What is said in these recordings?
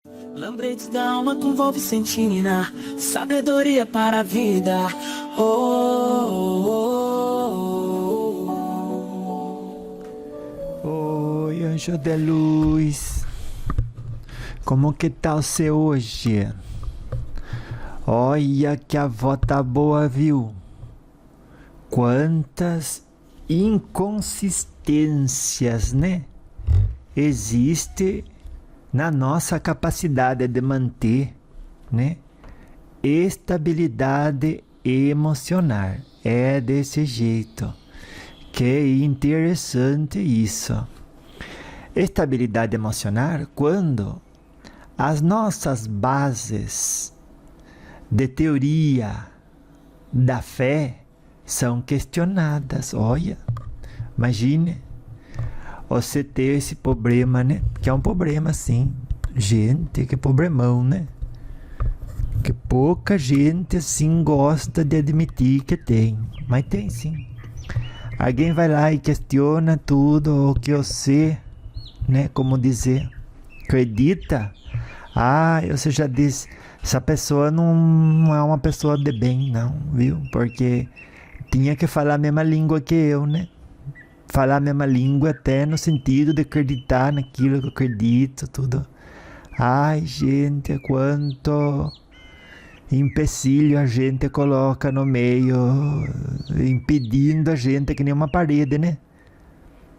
Lembretes da alma com Vó Vicentina, sabedoria para a vida. Oi, anjo de luz. Como que tá você hoje? Olha que a vó tá boa, viu? Quantas inconsistências, né? Existe na nossa capacidade de manter, né, estabilidade emocional. É desse jeito. Que interessante isso. Estabilidade emocional quando as nossas bases de teoria da fé são questionadas. Olha, imagine você ter esse problema, né? Que é um problema, sim. Gente, que problemão, né? Que pouca gente, assim, gosta de admitir que tem. Mas tem, sim. Alguém vai lá e questiona tudo o que você, né? Como dizer, acredita? Ah, você já disse, essa pessoa não é uma pessoa de bem, não, viu? Porque tinha que falar a mesma língua que eu, né? Falar a mesma língua até no sentido de acreditar naquilo que eu acredito, tudo. Ai, gente, quanto empecilho a gente coloca no meio, impedindo a gente que nem uma parede, né?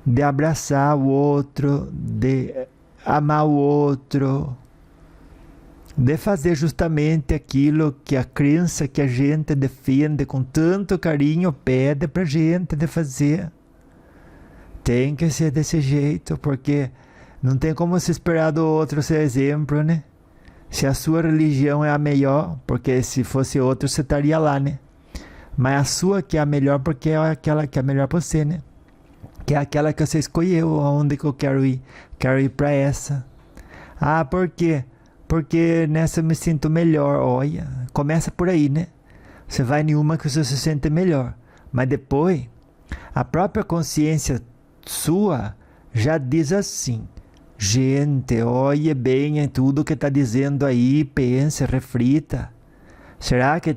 De abraçar o outro, de amar o outro, de fazer justamente aquilo que a crença que a gente defende com tanto carinho pede pra gente de fazer. Tem que ser desse jeito, porque não tem como se esperar do outro ser exemplo, né? Se a sua religião é a melhor, porque se fosse outro você estaria lá, né? Mas a sua que é a melhor porque é aquela que é a melhor pra você, né? Que é aquela que você escolheu, aonde que eu quero ir. Quero ir pra essa. Ah, por quê? Porque nessa eu me sinto melhor. Olha, começa por aí, né? Você vai em uma que você se sente melhor. Mas depois, a própria consciência sua já diz assim: gente, olhe bem em tudo que está dizendo aí, pense, reflita. Será que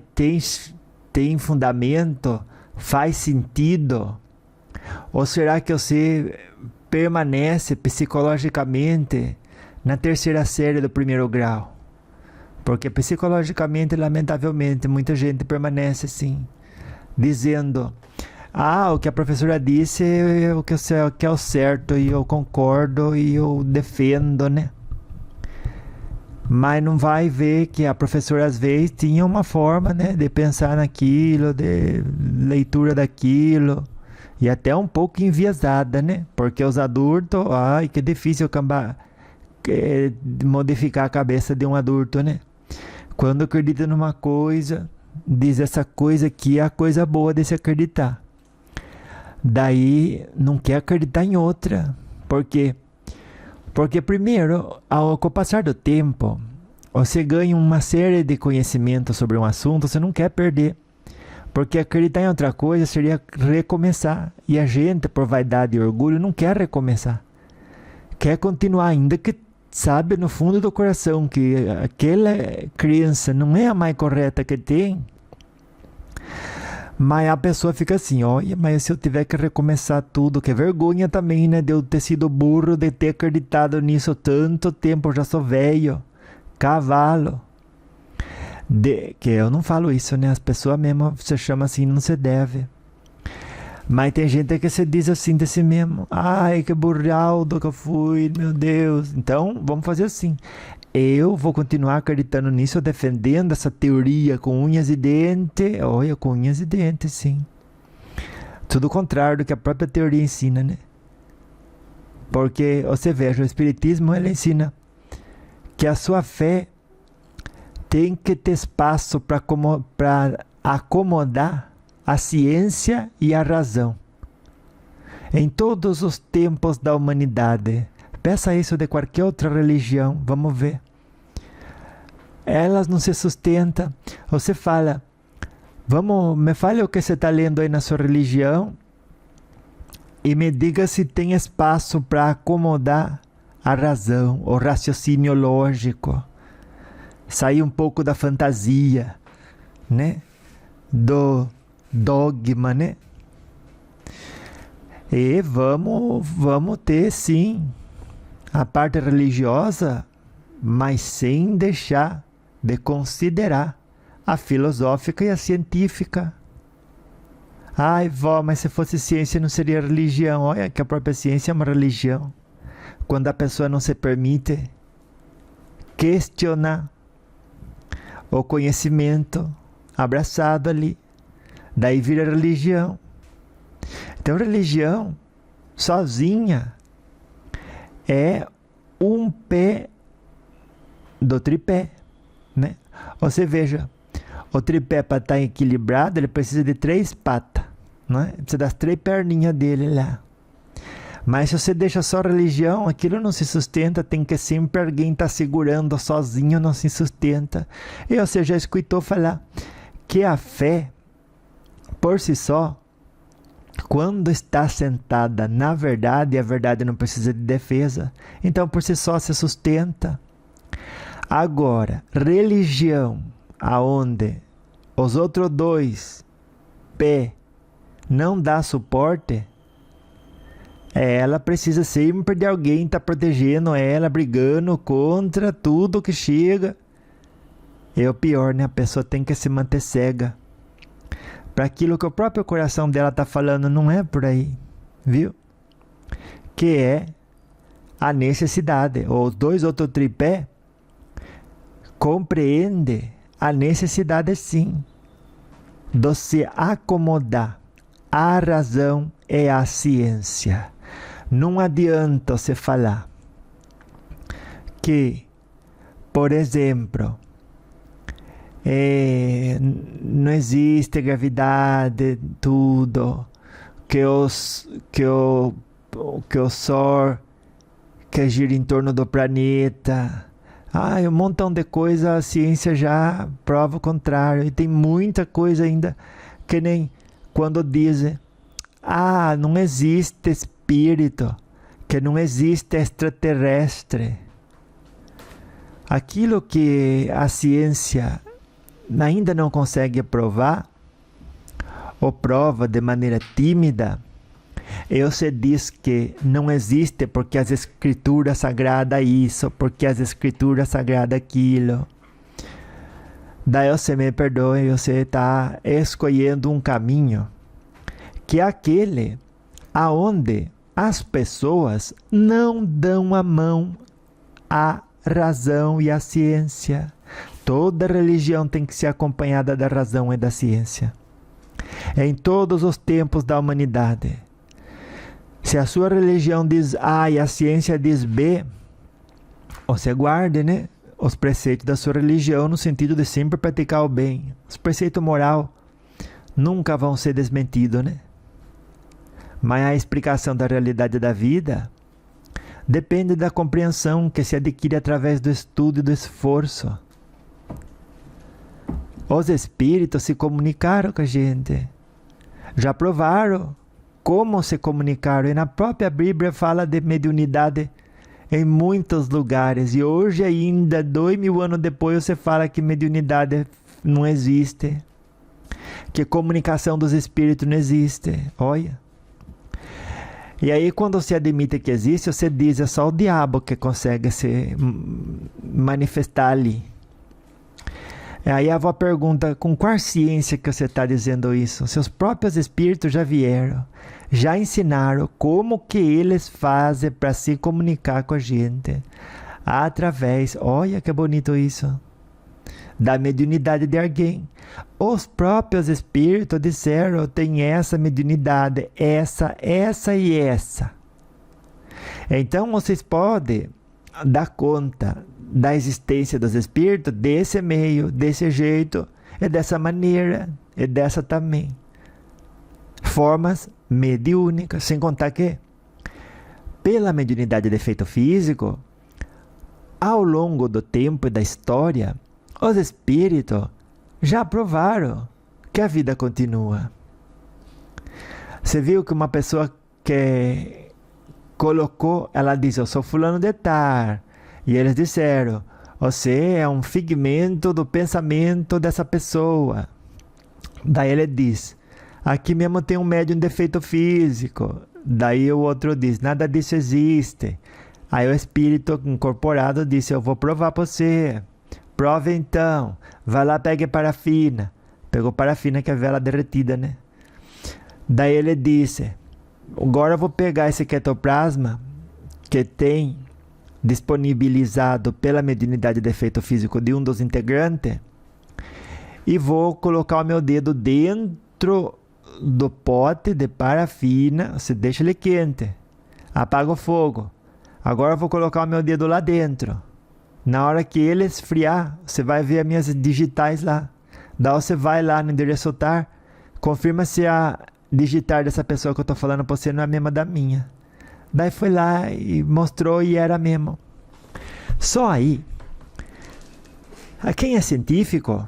tem fundamento? Faz sentido? Ou será que você permanece psicologicamente na terceira série do primeiro grau? Porque psicologicamente, lamentavelmente, muita gente permanece assim, dizendo: ah, o que a professora disse é o que é o certo e eu concordo e eu defendo, né? Mas não vai ver que a professora às vezes tinha uma forma, né, de pensar naquilo, de leitura daquilo, e até um pouco enviesada, né? Porque os adultos, ai, que difícil modificar a cabeça de um adulto, né? Quando acredita numa coisa, diz essa coisa aqui é a coisa boa de se acreditar. Daí não quer acreditar em outra. Por quê? Porque primeiro, com o passar do tempo, você ganha uma série de conhecimentos sobre um assunto, você não quer perder. Porque acreditar em outra coisa seria recomeçar. E a gente, por vaidade e orgulho, não quer recomeçar. Quer continuar, ainda que sabe no fundo do coração que aquela crença não é a mais correta que tem. Mas a pessoa fica assim: olha, mas se eu tiver que recomeçar tudo, que vergonha também, né? De eu ter sido burro, de ter acreditado nisso tanto tempo, eu já sou velho, cavalo. Que eu não falo isso, né? As pessoas mesmo se chamam assim, não se deve. Mas tem gente que se diz assim de si mesmo: ai, que burraldo que eu fui, meu Deus. Então, vamos fazer assim. Eu vou continuar acreditando nisso, defendendo essa teoria com unhas e dentes. Olha, com unhas e dentes, sim. Tudo contrário do que a própria teoria ensina, né? Porque, você veja, o Espiritismo, ele ensina que a sua fé tem que ter espaço para acomodar a ciência e a razão. Em todos os tempos da humanidade. Peça isso de qualquer outra religião, vamos ver. Elas não se sustentam. Você fala: me fale o que você está lendo aí na sua religião e me diga se tem espaço para acomodar a razão, o raciocínio lógico, sair um pouco da fantasia, né? Do dogma, né? E vamos ter, sim, a parte religiosa, mas sem deixar de considerar a filosófica e a científica. Ai, vó, mas se fosse ciência não seria religião. Olha que a própria ciência é uma religião. Quando a pessoa não se permite questionar o conhecimento abraçado ali, daí vira religião. Então, religião sozinha é um pé do tripé, né? Você veja, o tripé, para estar equilibrado, ele precisa de 3 patas, né? Precisa das 3 perninhas dele lá. Mas se você deixa só religião, aquilo não se sustenta, tem que sempre alguém estar segurando, sozinho não se sustenta. E você já escutou falar que a fé, por si só, quando está sentada na verdade, a verdade não precisa de defesa, então por si só se sustenta. Agora, religião, aonde os outros 2 pés não dá suporte, ela precisa sempre de alguém estar protegendo ela, brigando contra tudo que chega. É o pior, né? A pessoa tem que se manter cega para aquilo que o próprio coração dela está falando. Não é por aí, viu? Que é a necessidade. Os 2 outros tripé compreende a necessidade, sim, de se acomodar à razão e à ciência. Não adianta você falar que, por exemplo, não existe gravidade, tudo, que o Sol que gira em torno do planeta. Um montão de coisa, a ciência já prova o contrário. E tem muita coisa ainda, que nem quando dizem, não existe espírito, que não existe extraterrestre. Aquilo que a ciência ainda não consegue provar, ou prova de maneira tímida, e você diz que não existe porque as escrituras sagradas isso, porque as escrituras sagradas aquilo. Daí você me perdoe, você está escolhendo um caminho que é aquele aonde as pessoas não dão a mão à razão e à ciência. Toda religião tem que ser acompanhada da razão e da ciência. Em todos os tempos da humanidade. Se a sua religião diz A e a ciência diz B, você guarde, né, os preceitos da sua religião no sentido de sempre praticar o bem. Os preceitos morais nunca vão ser desmentidos, né? Mas a explicação da realidade da vida depende da compreensão que se adquire através do estudo e do esforço. Os espíritos se comunicaram com a gente. Já provaram como se comunicaram. E na própria Bíblia fala de mediunidade em muitos lugares. E hoje ainda, 2000 anos depois, você fala que mediunidade não existe. Que comunicação dos espíritos não existe. Olha. E aí quando você admite que existe, você diz, é só o diabo que consegue se manifestar ali. Aí a avó pergunta, com qual ciência que você está dizendo isso? Seus próprios espíritos já vieram, já ensinaram como que eles fazem para se comunicar com a gente. Através, olha que bonito isso, da mediunidade de alguém. Os próprios espíritos disseram, tem essa mediunidade, essa e essa. Então vocês podem dar conta da existência dos espíritos desse meio, desse jeito, e dessa maneira, e dessa também. Formas mediúnicas, sem contar que, pela mediunidade de efeito físico, ao longo do tempo e da história, os espíritos já provaram que a vida continua. Você viu que uma pessoa que colocou, ela disse, eu sou fulano de tal. E eles disseram, você é um figmento do pensamento dessa pessoa. Daí ele diz, aqui mesmo tem um médium defeito físico. Daí o outro diz, nada disso existe. Aí o espírito incorporado disse, eu vou provar para você. Prova então. Vai lá, pegue parafina. Pegou parafina, que é vela derretida, né? Daí ele disse, agora eu vou pegar esse ectoplasma que tem disponibilizado pela mediunidade de efeito físico de um dos integrantes e vou colocar o meu dedo dentro do pote de parafina. Você deixa ele quente, apaga o fogo. Agora eu vou colocar o meu dedo lá dentro. Na hora que ele esfriar, você vai ver as minhas digitais lá. Daí você vai lá no endereço TAR, confirma se a digitar dessa pessoa que eu estou falando para você não é a mesma da minha. Daí foi lá e mostrou e era mesmo. Só aí, quem é científico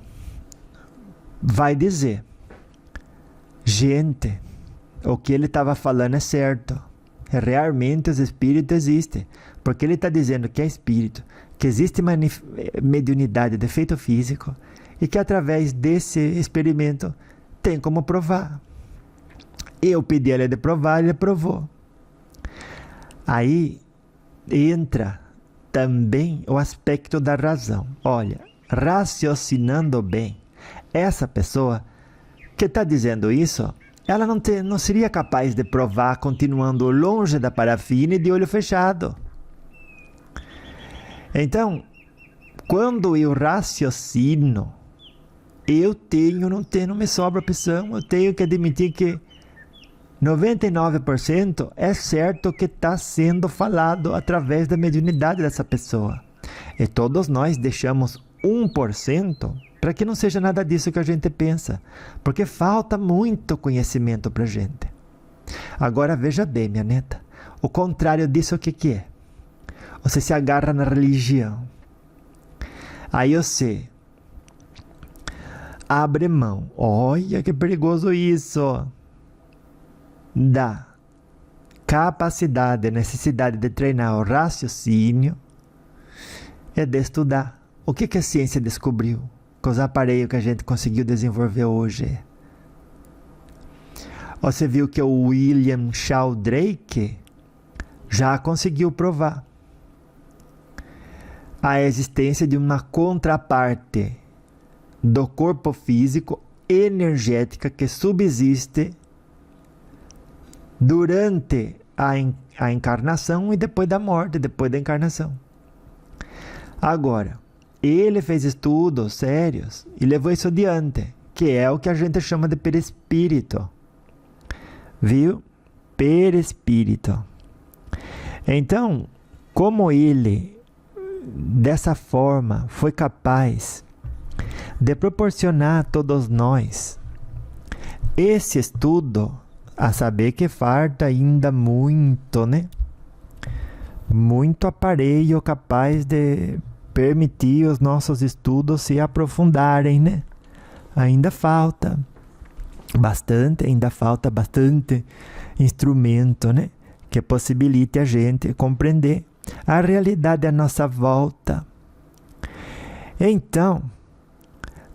vai dizer, gente, o que ele estava falando é certo. Realmente os espíritos existem. Porque ele está dizendo que é espírito, que existe mediunidade de efeito físico e que através desse experimento tem como provar. Eu pedi a ele de provar, ele provou. Aí entra também o aspecto da razão. Olha, raciocinando bem, essa pessoa que está dizendo isso, ela não seria capaz de provar continuando longe da parafina e de olho fechado. Então, quando eu raciocino, não me sobra opção, eu tenho que admitir que 99% é certo que está sendo falado através da mediunidade dessa pessoa. E todos nós deixamos 1% para que não seja nada disso que a gente pensa, porque falta muito conhecimento para a gente. Agora veja bem, minha neta, o contrário disso o que é? Você se agarra na religião. Aí você abre mão. Olha que perigoso isso. Da capacidade, necessidade de treinar o raciocínio e de estudar. O que a ciência descobriu com os aparelhos que a gente conseguiu desenvolver hoje? Você viu que o William Sheldrake já conseguiu provar a existência de uma contraparte do corpo físico energética que subsiste durante a encarnação e depois da morte, depois da encarnação. Agora, ele fez estudos sérios e levou isso adiante, que é o que a gente chama de perispírito. Viu? Perispírito. Então, como ele, dessa forma, foi capaz de proporcionar a todos nós esse estudo, a saber que falta ainda muito, né? Muito aparelho capaz de permitir os nossos estudos se aprofundarem, né? Ainda falta bastante instrumento, né? Que possibilite a gente compreender a realidade à nossa volta. Então,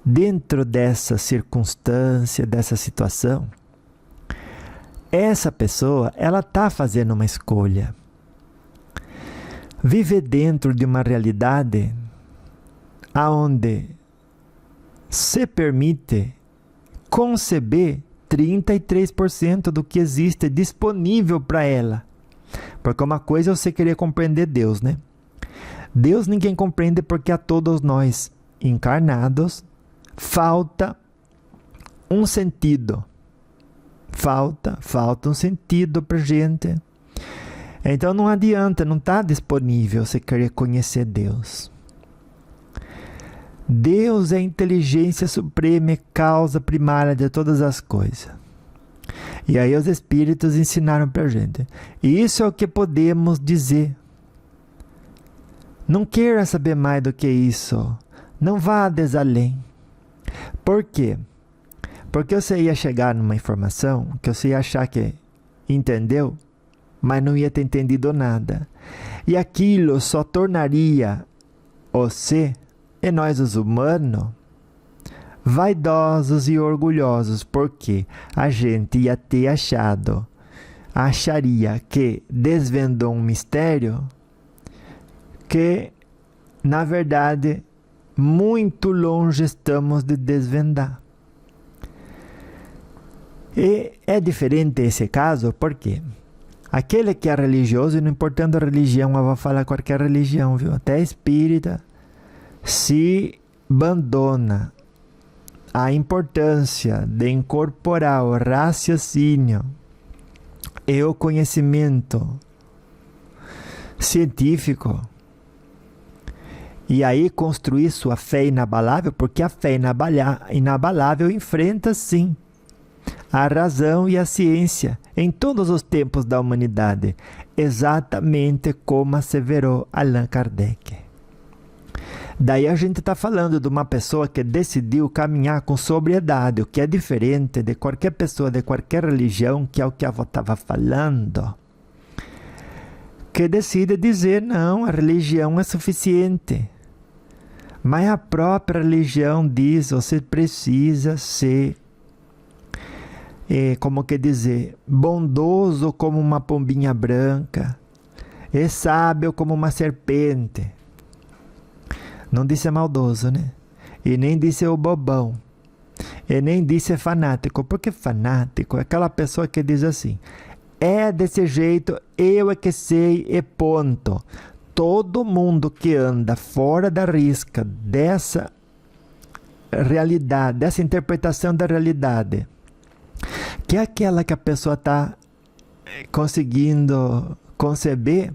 dentro dessa circunstância, dessa situação, essa pessoa, ela está fazendo uma escolha. Viver dentro de uma realidade onde se permite conceber 33% do que existe disponível para ela. Porque uma coisa é você querer compreender Deus, né? Deus ninguém compreende porque a todos nós encarnados falta um sentido. Falta um sentido para gente. Então não adianta, não está disponível você querer conhecer Deus. Deus é a inteligência suprema e causa primária de todas as coisas. E aí os Espíritos ensinaram para a gente. E isso é o que podemos dizer. Não queira saber mais do que isso. Não vá além. Por quê? Porque você ia chegar numa informação que você ia achar que entendeu, mas não ia ter entendido nada. E aquilo só tornaria você, e nós os humanos, vaidosos e orgulhosos, porque a gente ia ter acharia que desvendou um mistério que, na verdade, muito longe estamos de desvendar. E é diferente esse caso, porque aquele que é religioso, e não importando a religião, eu vou falar qualquer religião, viu? Até espírita, se abandona a importância de incorporar o raciocínio e o conhecimento científico, e aí construir sua fé inabalável, porque a fé inabalável enfrenta sim a razão e a ciência em todos os tempos da humanidade, exatamente como asseverou Allan Kardec. Daí a gente está falando de uma pessoa que decidiu caminhar com sobriedade, o que é diferente de qualquer pessoa de qualquer religião, que é o que a avó estava falando, que decide dizer, não, a religião é suficiente. Mas a própria religião diz, você precisa ser, como que dizer, bondoso como uma pombinha branca, e sábio como uma serpente. Não disse maldoso, né? E nem disse o bobão. E nem disse fanático. Porque fanático é aquela pessoa que diz assim, é desse jeito, eu é que sei e ponto. Todo mundo que anda fora da risca dessa realidade, dessa interpretação da realidade, que é aquela que a pessoa está conseguindo conceber,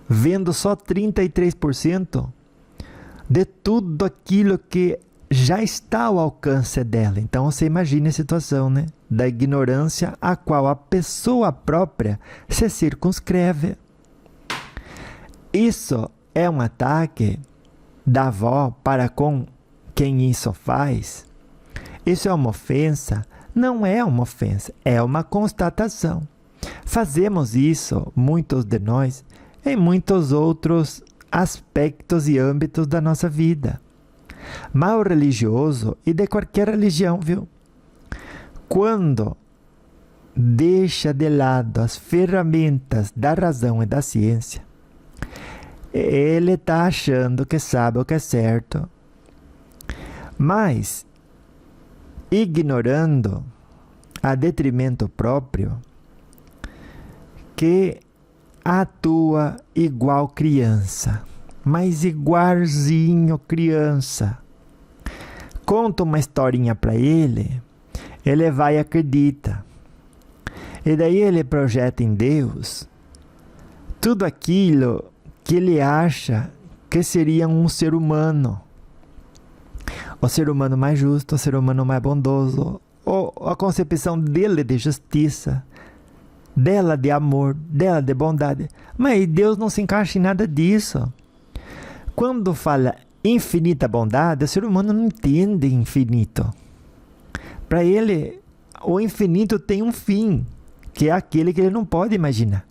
vendo só 33% de tudo aquilo que já está ao alcance dela. Então você imagina a situação, né? Da ignorância a qual a pessoa própria se circunscreve. Isso é um ataque da avó para com quem isso faz. Isso é uma ofensa? Não é uma ofensa, é uma constatação. Fazemos isso, muitos de nós, em muitos outros aspectos e âmbitos da nossa vida. Mas o religioso, e de qualquer religião, viu? Quando deixa de lado as ferramentas da razão e da ciência, ele está achando que sabe o que é certo, mas ignorando a detrimento próprio, que atua igual criança, mas igualzinho criança. Conta uma historinha para ele, ele vai e acredita. E daí ele projeta em Deus tudo aquilo que ele acha que seria um ser humano. O ser humano mais justo, o ser humano mais bondoso, ou a concepção dele de justiça, dela de amor, dela de bondade. Mas Deus não se encaixa em nada disso. Quando fala infinita bondade, o ser humano não entende infinito. Para ele, o infinito tem um fim, que é aquele que ele não pode imaginar.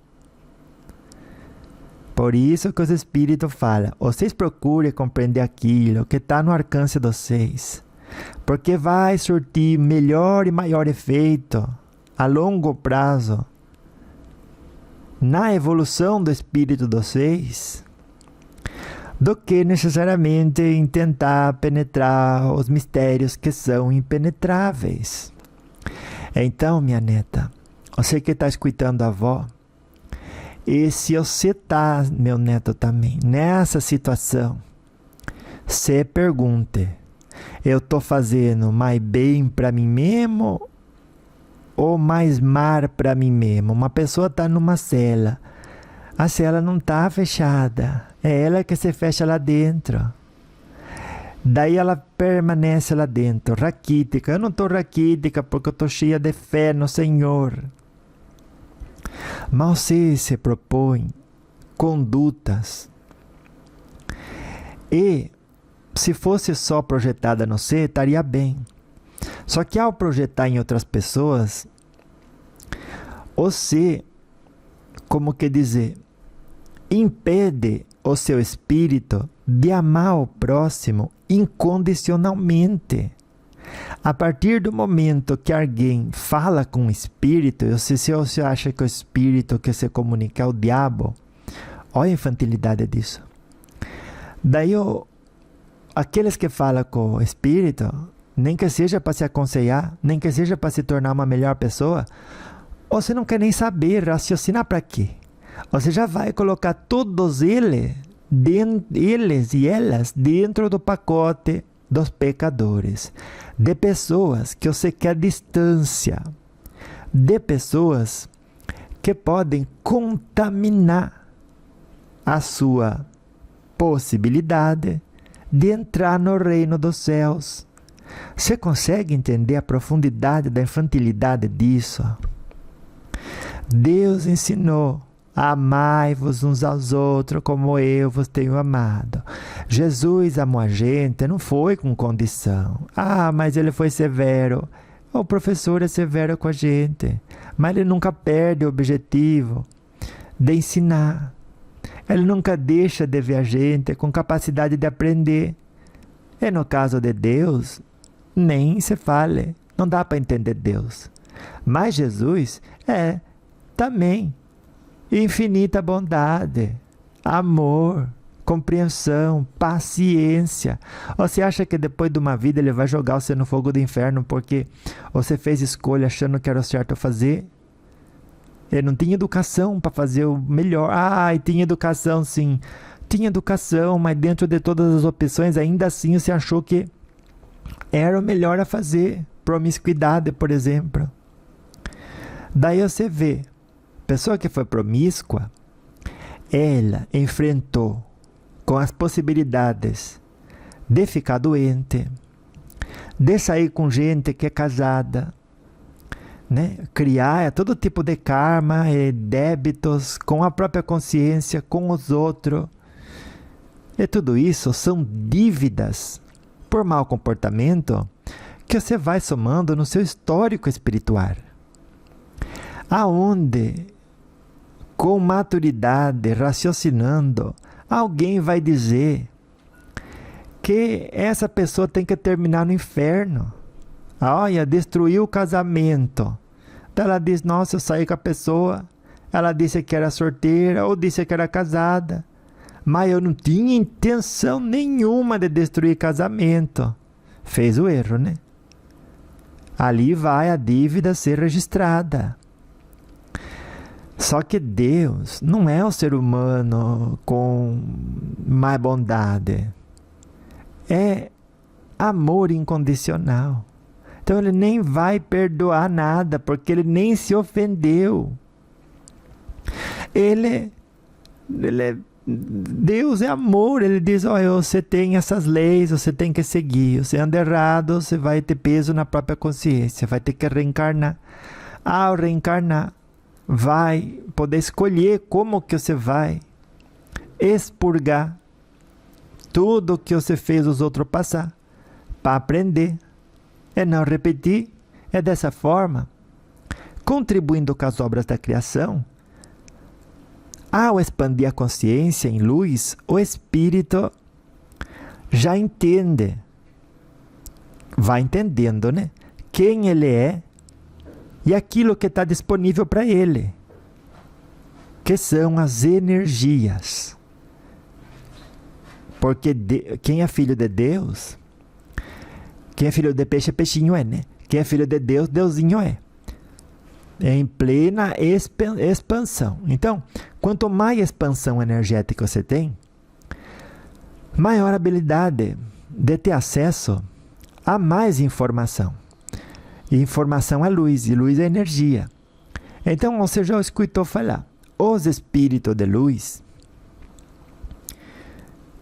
Por isso que os Espíritos falam, vocês procurem compreender aquilo que está no alcance de vocês, porque vai surtir melhor e maior efeito a longo prazo na evolução do espírito de vocês, do que necessariamente em tentar penetrar os mistérios que são impenetráveis. Então, minha neta, você que está escutando a avó, e se você está, meu neto também, nessa situação, se pergunte, eu estou fazendo mais bem para mim mesmo ou mais mal para mim mesmo? Uma pessoa está numa cela, a cela não está fechada, é ela que se fecha lá dentro. Daí ela permanece lá dentro, raquítica. Eu não estou raquítica porque eu estou cheia de fé no Senhor. Mas você se propõe condutas. E se fosse só projetada no você, estaria bem. Só que ao projetar em outras pessoas, você como que dizer, impede o seu espírito de amar o próximo incondicionalmente. A partir do momento que alguém fala com o espírito, se você acha que o espírito que se comunica é o diabo, olha a infantilidade disso. Daí, aqueles que falam com o espírito, nem que seja para se aconselhar, nem que seja para se tornar uma melhor pessoa, você não quer nem saber, raciocinar para quê? Você já vai colocar todos eles e elas dentro do pacote dos pecadores, de pessoas que você quer distância, de pessoas que podem contaminar a sua possibilidade de entrar no reino dos céus. Você consegue entender a profundidade da infantilidade disso? Deus ensinou: amai-vos uns aos outros como eu vos tenho amado. Jesus amou a gente, não foi com condição. Mas ele foi severo. O professor é severo com a gente, mas ele nunca perde o objetivo de ensinar. Ele nunca deixa de ver a gente com capacidade de aprender. E no caso de Deus, nem se fale, não dá para entender Deus. Mas Jesus é também infinita bondade, amor, compreensão, paciência. Você acha que depois de uma vida ele vai jogar você no fogo do inferno porque você fez escolha achando que era o certo a fazer? Ele não tinha educação para fazer o melhor. E tinha educação sim. Tinha educação, mas dentro de todas as opções, ainda assim você achou que era o melhor a fazer. Promiscuidade, por exemplo. Daí você vê, pessoa que foi promíscua, ela enfrentou com as possibilidades de ficar doente, de sair com gente que é casada, né? Criar todo tipo de karma e débitos com a própria consciência, com os outros. E tudo isso são dívidas por mau comportamento que você vai somando no seu histórico espiritual. Aonde, com maturidade, raciocinando, alguém vai dizer que essa pessoa tem que terminar no inferno. Olha, destruiu o casamento. Ela diz, nossa, eu saí com a pessoa, ela disse que era solteira ou disse que era casada, mas eu não tinha intenção nenhuma de destruir casamento. Fez o erro, né? Ali vai a dívida ser registrada. Só que Deus não é o ser humano com mais bondade. É amor incondicional. Então ele nem vai perdoar nada, porque ele nem se ofendeu. Deus é amor, ele diz, você tem essas leis, você tem que seguir. Você anda errado, você vai ter peso na própria consciência, vai ter que reencarnar. Ao reencarnar, vai poder escolher como que você vai expurgar tudo que você fez os outros passar, para aprender. É não repetir. É dessa forma, contribuindo com as obras da criação, ao expandir a consciência em luz, o espírito já entende, vai entendendo, né? Quem ele é e aquilo que está disponível para ele, que são as energias. Porque quem é filho de Deus, quem é filho de peixe, peixinho é, né? Quem é filho de Deus, Deusinho é. É em plena expansão. Então, quanto mais expansão energética você tem, maior habilidade de ter acesso a mais informação. E informação é luz, e luz é energia. Então, você já escutou falar, os espíritos de luz,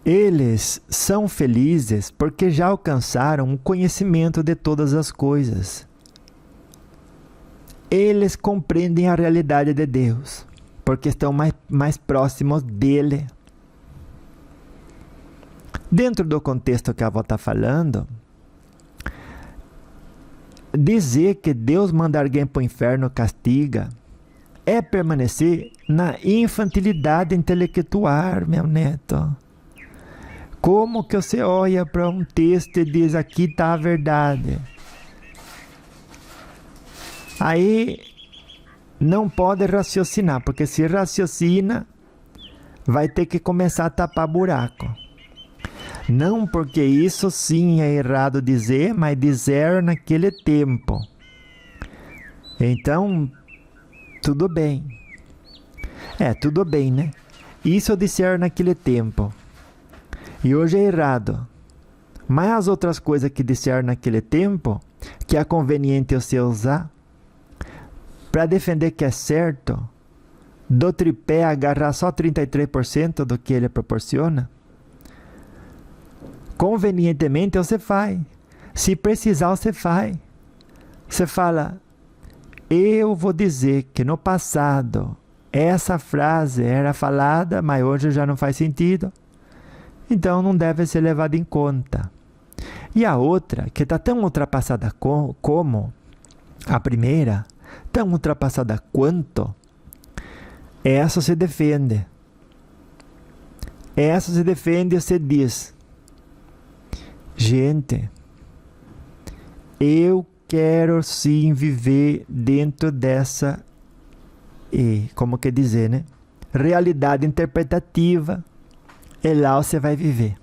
eles são felizes porque já alcançaram o conhecimento de todas as coisas. Eles compreendem a realidade de Deus, porque estão mais próximos dele. Dentro do contexto que a avó está falando, dizer que Deus manda alguém para o inferno castiga é permanecer na infantilidade intelectual, meu neto. Como que você olha para um texto e diz, aqui está a verdade? Aí não pode raciocinar, porque se raciocina, vai ter que começar a tapar buraco. Não porque isso sim é errado dizer, mas dizer naquele tempo. Então, tudo bem. Tudo bem, né? Isso eu disser naquele tempo. E hoje é errado. Mas as outras coisas que disser naquele tempo, que é conveniente você usar, para defender que é certo, do tripé agarrar só 33% do que ele proporciona, convenientemente você faz. Se precisar, você faz. Você fala, eu vou dizer que no passado essa frase era falada, mas hoje já não faz sentido. Então não deve ser levada em conta. E a outra, que está tão ultrapassada como a primeira, tão ultrapassada quanto, essa se defende. Essa se defende e você diz, gente, eu quero sim viver dentro dessa, como que dizer, né? Realidade interpretativa. E lá você vai viver.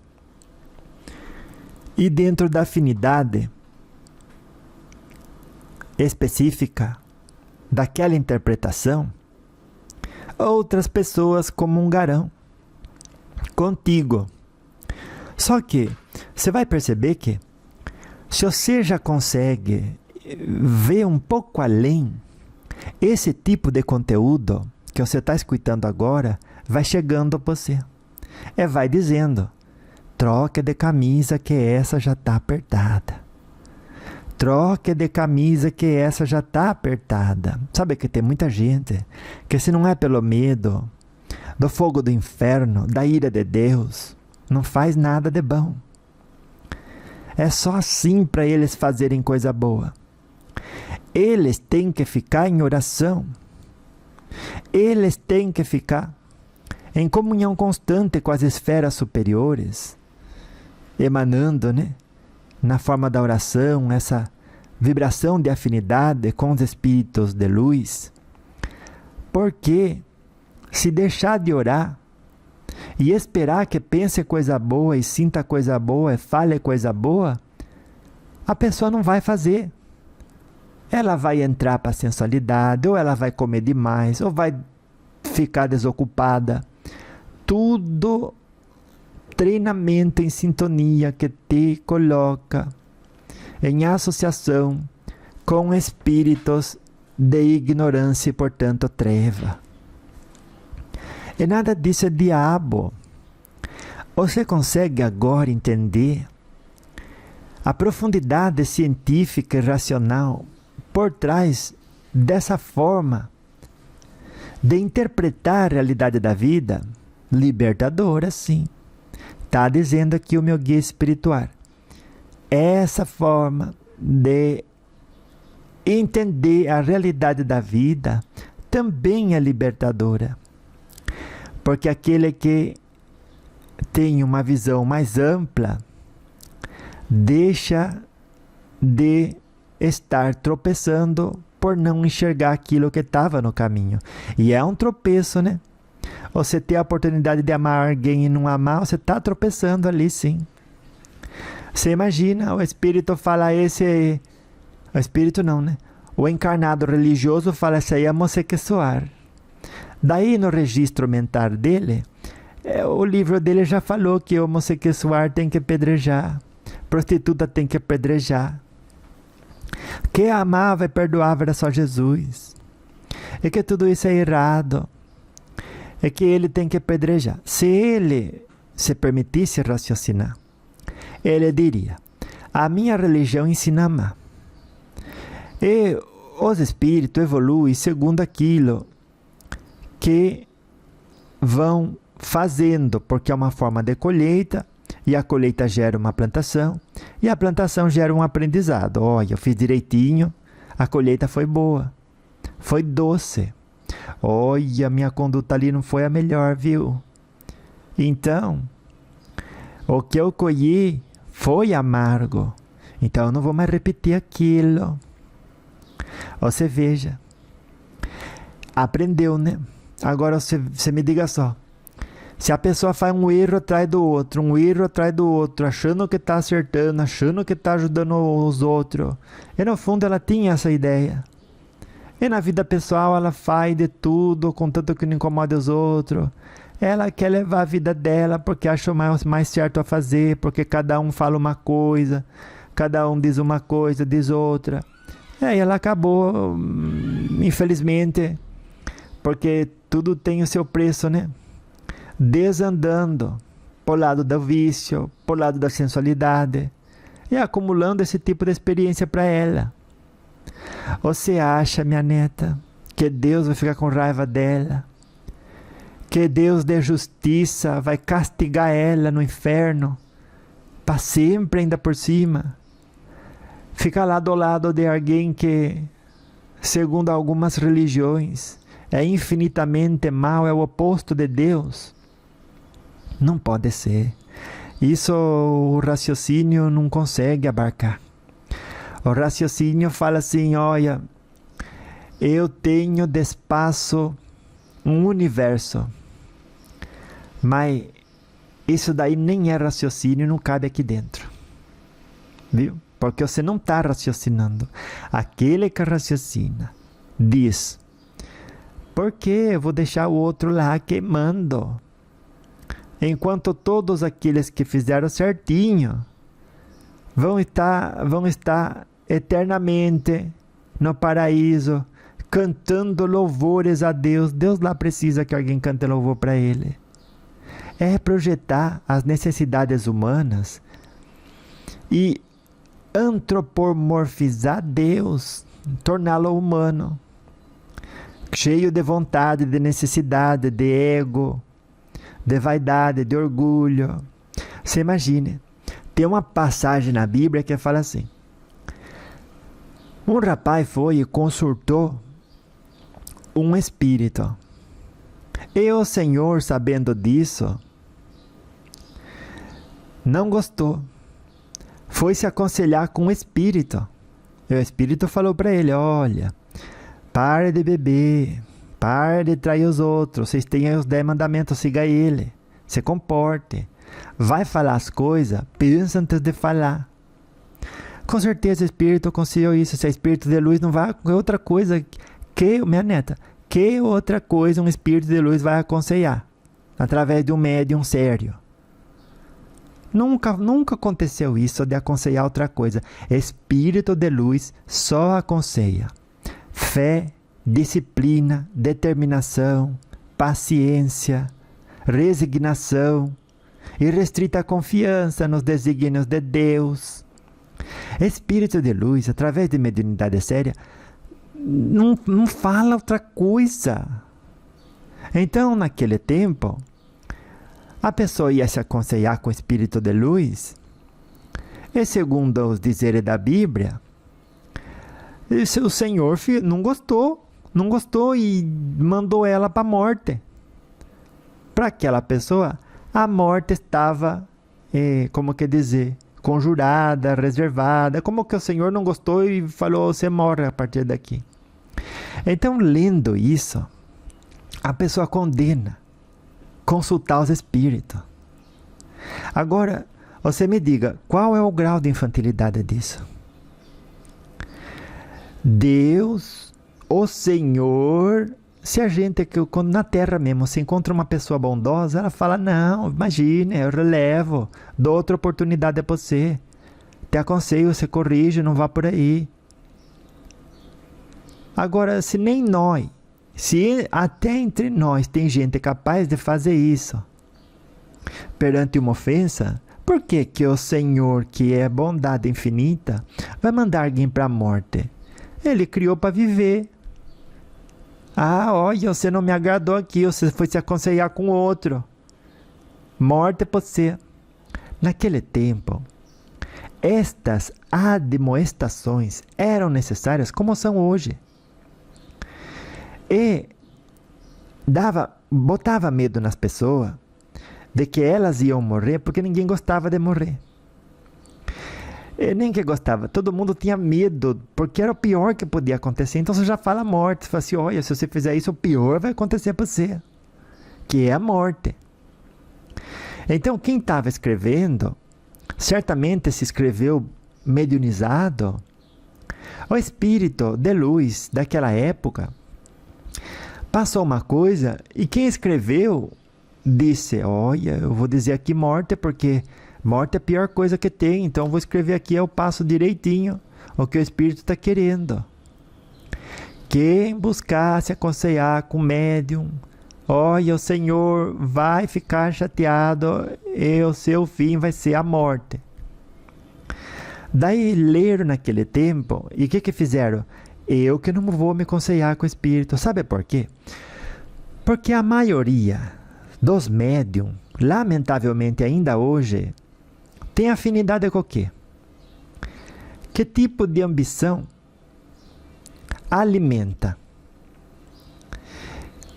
E dentro da afinidade específica daquela interpretação, outras pessoas comungarão contigo. Só que você vai perceber que se você já consegue ver um pouco além, esse tipo de conteúdo que você está escutando agora vai chegando a você. Vai dizendo, troque de camisa que essa já está apertada. Troque de camisa que essa já está apertada. Sabe que tem muita gente que, se não é pelo medo do fogo do inferno, da ira de Deus, não faz nada de bom. É só assim para eles fazerem coisa boa. Eles têm que ficar em oração. Eles têm que ficar em comunhão constante com as esferas superiores, emanando, né, na forma da oração, essa vibração de afinidade com os espíritos de luz. Porque se deixar de orar e esperar que pense coisa boa e sinta coisa boa e fale coisa boa, a pessoa não vai fazer. Ela vai entrar para a sensualidade, ou ela vai comer demais, ou vai ficar desocupada. Tudo treinamento em sintonia que te coloca em associação com espíritos de ignorância e, portanto, treva. E nada disso é diabo. Você consegue agora entender a profundidade científica e racional por trás dessa forma de interpretar a realidade da vida? Libertadora, sim. Está dizendo aqui o meu guia espiritual. Essa forma de entender a realidade da vida também é libertadora. Porque aquele que tem uma visão mais ampla deixa de estar tropeçando por não enxergar aquilo que estava no caminho. E é um tropeço, né? Você ter a oportunidade de amar alguém e não amar, você está tropeçando ali, sim. Você imagina, o espírito fala esse... O espírito não, né? O encarnado religioso fala, esse aí é homossexual. Daí no registro mental dele, o livro dele já falou que o homossexual tem que pedrejar, prostituta tem que pedrejar. Que amava e perdoava era só Jesus. E que tudo isso é errado. É que ele tem que apedrejar. Se ele se permitisse raciocinar, ele diria, a minha religião ensina a amar. E os espíritos evoluem segundo aquilo que vão fazendo, porque é uma forma de colheita, e a colheita gera uma plantação, e a plantação gera um aprendizado. Olha, eu fiz direitinho, a colheita foi boa, foi doce. Olha, minha conduta ali não foi a melhor, viu? Então, o que eu colhi foi amargo. Então eu não vou mais repetir aquilo. Você veja. Aprendeu, né? Agora você me diga só. Se a pessoa faz um erro atrás do outro, achando que está acertando, achando que está ajudando os outros, e no fundo ela tinha essa ideia. E na vida pessoal ela faz de tudo, contanto que não incomoda os outros. Ela quer levar a vida dela porque acha mais certo a fazer, porque cada um fala uma coisa, cada um diz uma coisa, diz outra. E aí ela acabou, infelizmente, porque tudo tem o seu preço, né? Desandando por lado do vício, por lado da sensualidade e acumulando esse tipo de experiência para ela. Você acha, minha neta, que Deus vai ficar com raiva dela? Que Deus de justiça vai castigar ela no inferno para sempre, ainda por cima? Ficar lá do lado de alguém que, segundo algumas religiões, é infinitamente mal, é o oposto de Deus? Não pode ser. Isso o raciocínio não consegue abarcar. O raciocínio fala assim, olha, eu tenho de espaço um universo, mas isso daí nem é raciocínio, não cabe aqui dentro. Viu? Porque você não está raciocinando. Aquele que raciocina diz, por que eu vou deixar o outro lá queimando? Enquanto todos aqueles que fizeram certinho vão estar eternamente no paraíso, cantando louvores a Deus. Deus lá precisa que alguém cante louvor para Ele. É projetar as necessidades humanas e antropomorfizar Deus, torná-lo humano, cheio de vontade, de necessidade, de ego, de vaidade, de orgulho. Você imagine, tem uma passagem na Bíblia que fala assim: um rapaz foi e consultou um espírito. E o Senhor, sabendo disso, não gostou. Foi se aconselhar com o espírito. E o espírito falou para ele: olha, pare de beber, pare de trair os outros, vocês têm os 10 mandamentos, siga ele, se comporte. Vai falar as coisas, pensa antes de falar. Com certeza o espírito aconselhou isso. Se é espírito de luz, não vai outra coisa que, minha neta, que outra coisa um espírito de luz vai aconselhar através de um médium sério? Nunca aconteceu isso de aconselhar outra coisa. Espírito de luz só aconselha fé, disciplina, determinação, paciência, resignação e restrita confiança nos desígnios de Deus. Espírito de luz, através de mediunidade séria, não fala outra coisa. Então, naquele tempo, a pessoa ia se aconselhar com o espírito de luz, e segundo os dizeres da Bíblia, o Senhor não gostou e mandou ela para a morte. Para aquela pessoa, a morte estava, como que dizer, conjurada, reservada, como que o Senhor não gostou e falou, você morre a partir daqui. Então, lendo isso, a pessoa condena consultar os espíritos. Agora, você me diga, qual é o grau de infantilidade disso? Deus, o Senhor, se a gente, quando na Terra mesmo, se encontra uma pessoa bondosa, ela fala, não, imagine, eu relevo, dou outra oportunidade a você, te aconselho, você corrige, não vá por aí. Agora, se nem nós, se até entre nós tem gente capaz de fazer isso, perante uma ofensa, por que que o Senhor, que é bondade infinita, vai mandar alguém para a morte? Ele criou para viver. Ah, olha, você não me agradou aqui, você foi se aconselhar com outro. Morte para você. Naquele tempo, estas admoestações eram necessárias como são hoje. E botava medo nas pessoas de que elas iam morrer, porque ninguém gostava de morrer. Nem que gostava, todo mundo tinha medo, porque era o pior que podia acontecer. Então você já fala a morte, você fala assim, olha, se você fizer isso, o pior vai acontecer para você, que é a morte. Então quem estava escrevendo, certamente se escreveu mediunizado. O espírito de luz daquela época passou uma coisa, e quem escreveu disse, olha, eu vou dizer aqui morte, porque morte é a pior coisa que tem, então eu vou escrever aqui, eu passo direitinho o que o espírito está querendo. Quem buscar se aconselhar com o médium, olha, o Senhor vai ficar chateado e o seu fim vai ser a morte. Daí leram naquele tempo, e o que fizeram? Eu que não vou me aconselhar com o espírito. Sabe por quê? Porque a maioria dos médiums, lamentavelmente ainda hoje, tem afinidade com o quê? Que tipo de ambição alimenta?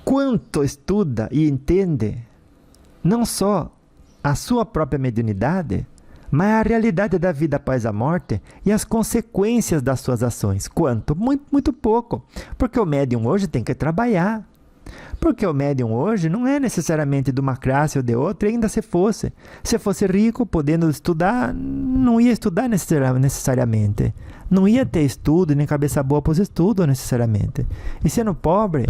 Quanto estuda e entende, não só a sua própria mediunidade, mas a realidade da vida após a morte e as consequências das suas ações. Quanto? Muito, muito pouco. Porque o médium hoje tem que trabalhar. Porque o médium hoje não é necessariamente de uma classe ou de outra, ainda se fosse. Se fosse rico, podendo estudar, não ia estudar necessariamente. Não ia ter estudo, nem cabeça boa para os estudos necessariamente. E sendo pobre,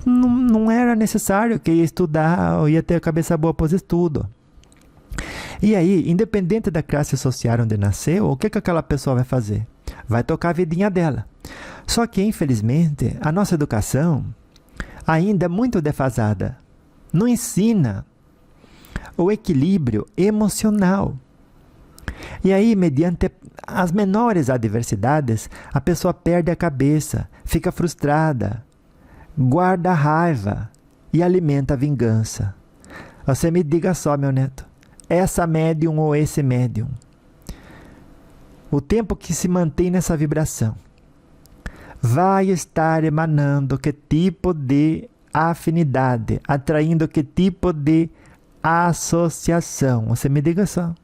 não era necessário que ia estudar ou ia ter cabeça boa para os estudos. E aí, independente da classe social onde nasceu, o que aquela pessoa vai fazer? Vai tocar a vidinha dela. Só que, infelizmente, a nossa educação ainda é muito defasada. Não ensina o equilíbrio emocional. E aí, mediante as menores adversidades, a pessoa perde a cabeça, fica frustrada, guarda a raiva e alimenta a vingança. Você me diga só, meu neto, essa médium ou esse médium, o tempo que se mantém nessa vibração, vai estar emanando que tipo de afinidade, atraindo que tipo de associação. Você me diga só.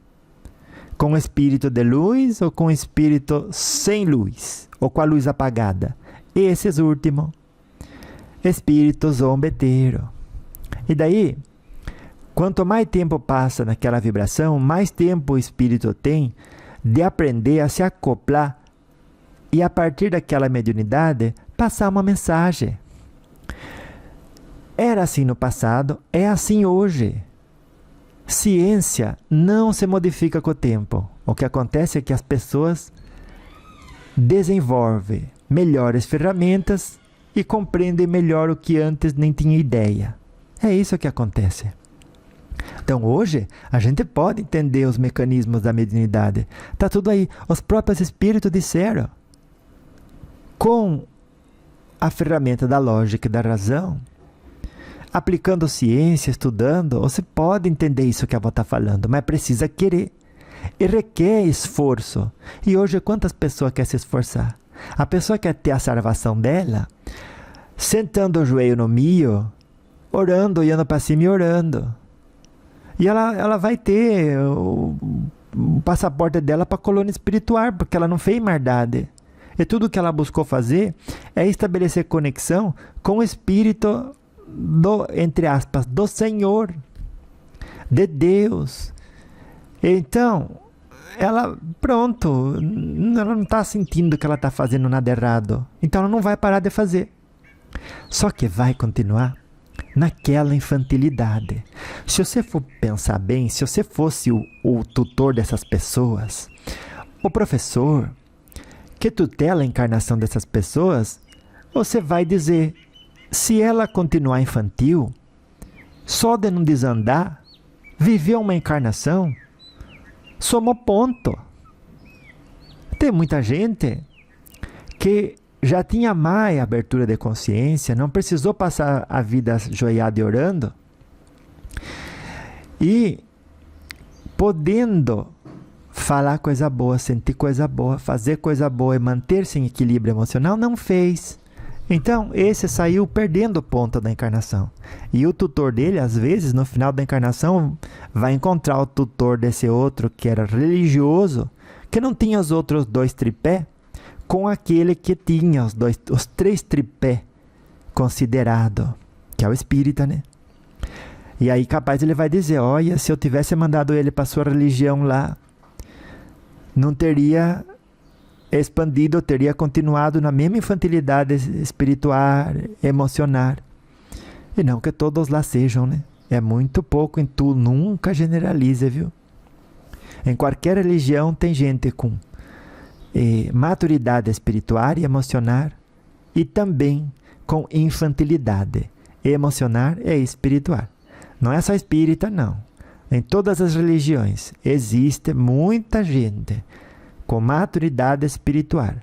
Com o espírito de luz ou com o espírito sem luz? Ou com a luz apagada? Esses últimos, espíritos zombeteiros. E daí, quanto mais tempo passa naquela vibração, mais tempo o espírito tem de aprender a se acoplar e, a partir daquela mediunidade, passar uma mensagem. Era assim no passado, é assim hoje. Ciência não se modifica com o tempo. O que acontece é que as pessoas desenvolvem melhores ferramentas e compreendem melhor o que antes nem tinha ideia. É isso que acontece. Então hoje a gente pode entender os mecanismos da mediunidade. Está tudo aí. Os próprios espíritos disseram. Com a ferramenta da lógica e da razão, aplicando ciência, estudando, você pode entender isso que a avó está falando, mas precisa querer. E requer esforço. E hoje quantas pessoas querem se esforçar? A pessoa quer ter a salvação dela, sentando o joelho no milho, orando, olhando para cima e orando. E ela vai ter o passaporte dela para a colônia espiritual, porque ela não fez maldade. E tudo que ela buscou fazer é estabelecer conexão com o espírito do, entre aspas, do Senhor, de Deus. Então, ela, pronto, ela não está sentindo que ela está fazendo nada errado. Então, ela não vai parar de fazer. Só que vai continuar naquela infantilidade. Se você for pensar bem, se você fosse o tutor dessas pessoas, o professor que tutela a encarnação dessas pessoas, você vai dizer, se ela continuar infantil, só de não desandar, viver uma encarnação, somou ponto. Tem muita gente que já tinha mais abertura de consciência, não precisou passar a vida ajoelhada e orando, e podendo falar coisa boa, sentir coisa boa, fazer coisa boa e manter-se em equilíbrio emocional, não fez. Então, esse saiu perdendo o ponto da encarnação. E o tutor dele, às vezes, no final da encarnação, vai encontrar o tutor desse outro que era religioso, que não tinha os outros 2 tripé, com aquele que tinha os 3 tripé considerado, que é o espírita, né? E aí, capaz, ele vai dizer, olha, se eu tivesse mandado ele para sua religião lá, não teria expandido, teria continuado na mesma infantilidade espiritual, emocional. E não que todos lá sejam, né? É muito pouco em tu, nunca generalize, viu? Em qualquer religião tem gente com maturidade espiritual e emocional e também com infantilidade emocional e espiritual. Não é só espírita, não. Em todas as religiões existe muita gente com maturidade espiritual,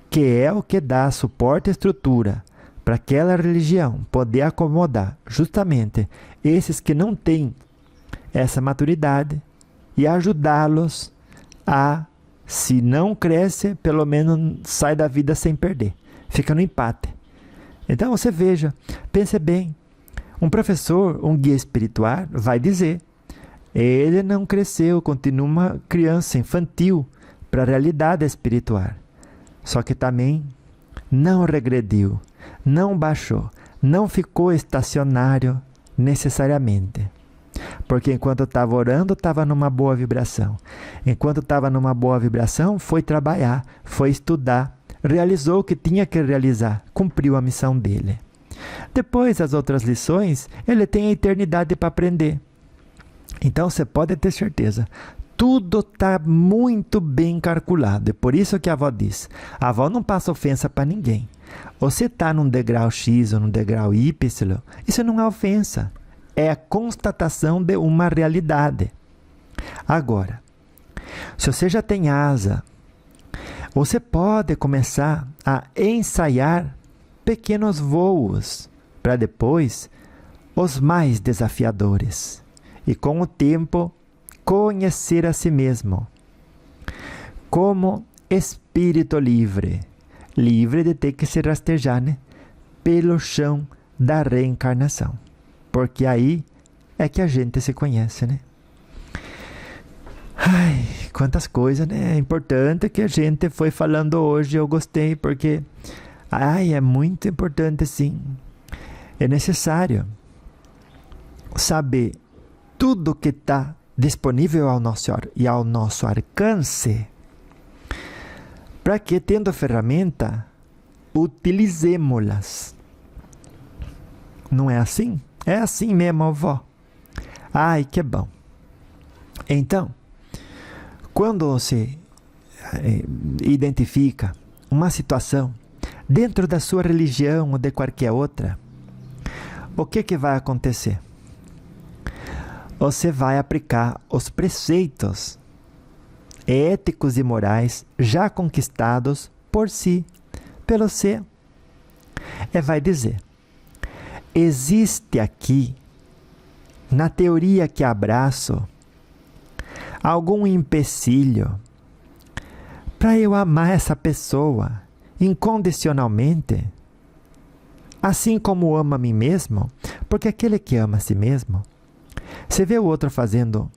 que é o que dá suporte e estrutura para aquela religião poder acomodar justamente esses que não têm essa maturidade e ajudá-los a, se não cresce, pelo menos sai da vida sem perder. Fica no empate. Então você veja, pense bem, um professor, um guia espiritual vai dizer, ele não cresceu, continua uma criança infantil para a realidade espiritual. Só que também não regrediu, não baixou, não ficou estacionário necessariamente. Porque enquanto estava orando, estava numa boa vibração. Enquanto estava numa boa vibração, foi trabalhar, foi estudar, realizou o que tinha que realizar, cumpriu a missão dele. Depois, as outras lições, ele tem a eternidade para aprender. Então, você pode ter certeza, tudo está muito bem calculado. É por isso que a avó diz, a avó não passa ofensa para ninguém. Você está num degrau X ou num degrau Y, isso não é ofensa. É a constatação de uma realidade. Agora, se você já tem asa, você pode começar a ensaiar pequenos voos para depois os mais desafiadores. E com o tempo, conhecer a si mesmo como espírito livre. Livre de ter que se rastejar, né? Pelo chão da reencarnação. Porque aí é que a gente se conhece, né? Ai, quantas coisas, né? É importante que a gente foi falando hoje, eu gostei, porque é muito importante, sim. É necessário saber tudo que está disponível ao nosso alcance, para que, tendo a ferramenta, utilizemos-las. Não é assim? É assim mesmo, avó. Ai, que bom. Então, quando você identifica uma situação dentro da sua religião ou de qualquer outra, o que vai acontecer? Você vai aplicar os preceitos éticos e morais já conquistados por si, pelo ser. E vai dizer, existe aqui, na teoria que abraço, algum empecilho para eu amar essa pessoa incondicionalmente, assim como amo a mim mesmo, porque aquele que ama a si mesmo, você vê o outro fazendo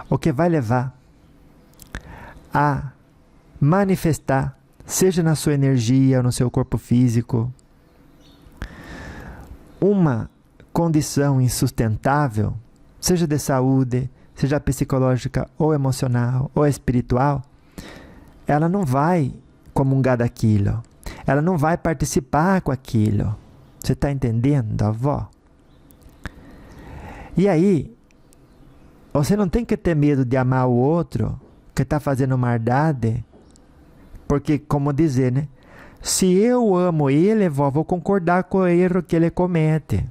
o que vai levar a manifestar, seja na sua energia ou no seu corpo físico, uma condição insustentável, seja de saúde, seja psicológica ou emocional ou espiritual, ela não vai comungar daquilo, ela não vai participar com aquilo. Você está entendendo, avó? E aí, você não tem que ter medo de amar o outro que está fazendo maldade, porque, como dizer, né? Se eu amo ele, vou concordar com o erro que ele comete.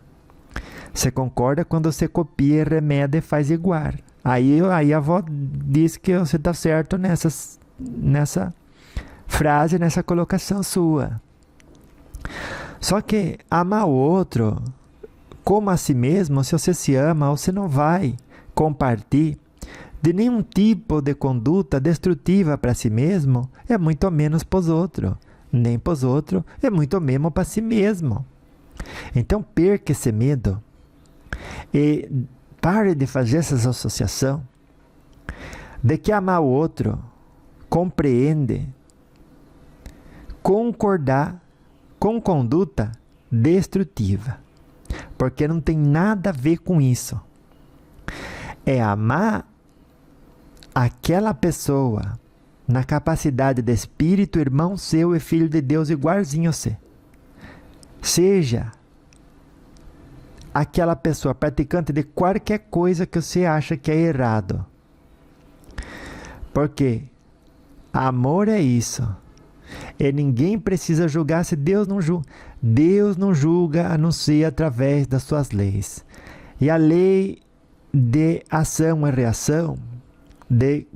Você concorda quando você copia, remeda e faz igual. Aí a avó diz que você está certo nessa frase, nessa colocação sua. Só que amar o outro como a si mesmo, se você se ama, você não vai compartilhar de nenhum tipo de conduta destrutiva para si mesmo, é muito menos para os outros. nem para os outros, e muito menos para si mesmo. Então perca esse medo e pare de fazer essa associação de que amar o outro compreende concordar com conduta destrutiva, porque não tem nada a ver com isso. É amar aquela pessoa na capacidade de espírito, irmão seu e filho de Deus igualzinho a você. Seja aquela pessoa praticante de qualquer coisa que você acha que é errado. Porque amor é isso. E ninguém precisa julgar se Deus não julga. Deus não julga a não ser através das suas leis. E a lei de ação e reação, de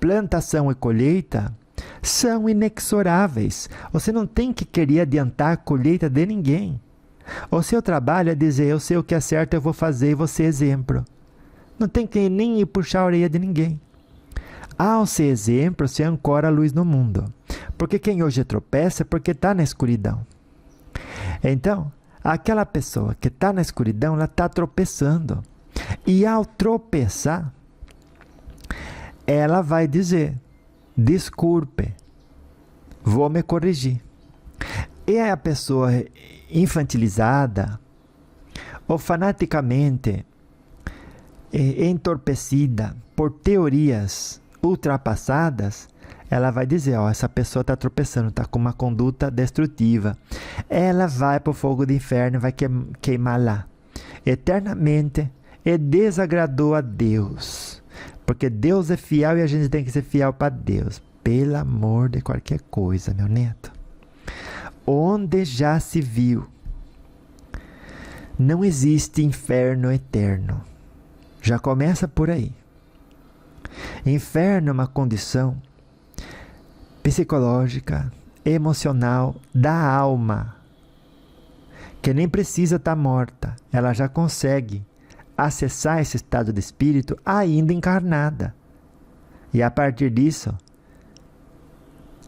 plantação e colheita, são inexoráveis. Você não tem que querer adiantar a colheita de ninguém. O seu trabalho é dizer, eu sei o que é certo, eu vou fazer e você é exemplo. Não tem que nem ir puxar a orelha de ninguém. Ao ser exemplo, se ancora a luz no mundo. Porque quem hoje tropeça é porque está na escuridão. Então, aquela pessoa que está na escuridão, ela está tropeçando. E ao tropeçar, ela vai dizer, desculpe, vou me corrigir. E a pessoa infantilizada ou fanaticamente entorpecida por teorias ultrapassadas, ela vai dizer, essa pessoa está tropeçando, está com uma conduta destrutiva. Ela vai para o fogo do inferno e vai queimar lá eternamente e desagradou a Deus. Porque Deus é fiel e a gente tem que ser fiel para Deus. Pelo amor de qualquer coisa, meu neto. Onde já se viu, não existe inferno eterno. Já começa por aí. Inferno é uma condição psicológica, emocional da alma, que nem precisa estar morta. Ela já consegue acessar esse estado de espírito ainda encarnada. E a partir disso,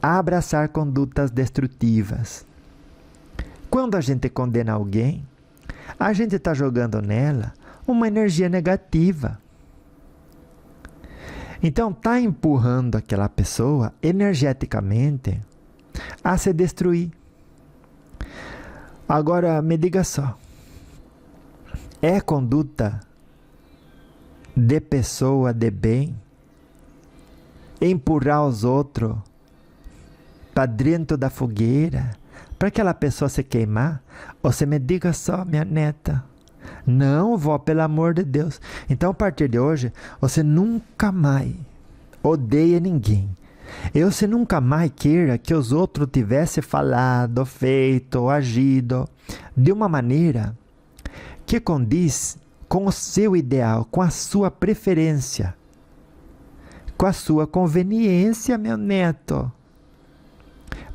abraçar condutas destrutivas. Quando a gente condena alguém, a gente está jogando nela uma energia negativa. Então está empurrando aquela pessoa energeticamente a se destruir. Agora me diga só, é conduta de pessoa de bem empurrar os outros para dentro da fogueira, para aquela pessoa se queimar? Você me diga só, minha neta. Não, vó, pelo amor de Deus. Então, a partir de hoje, você nunca mais odeia ninguém. E você nunca mais queira que os outros tivessem falado, feito, agido de uma maneira que condiz com o seu ideal, com a sua preferência, com a sua conveniência, meu neto.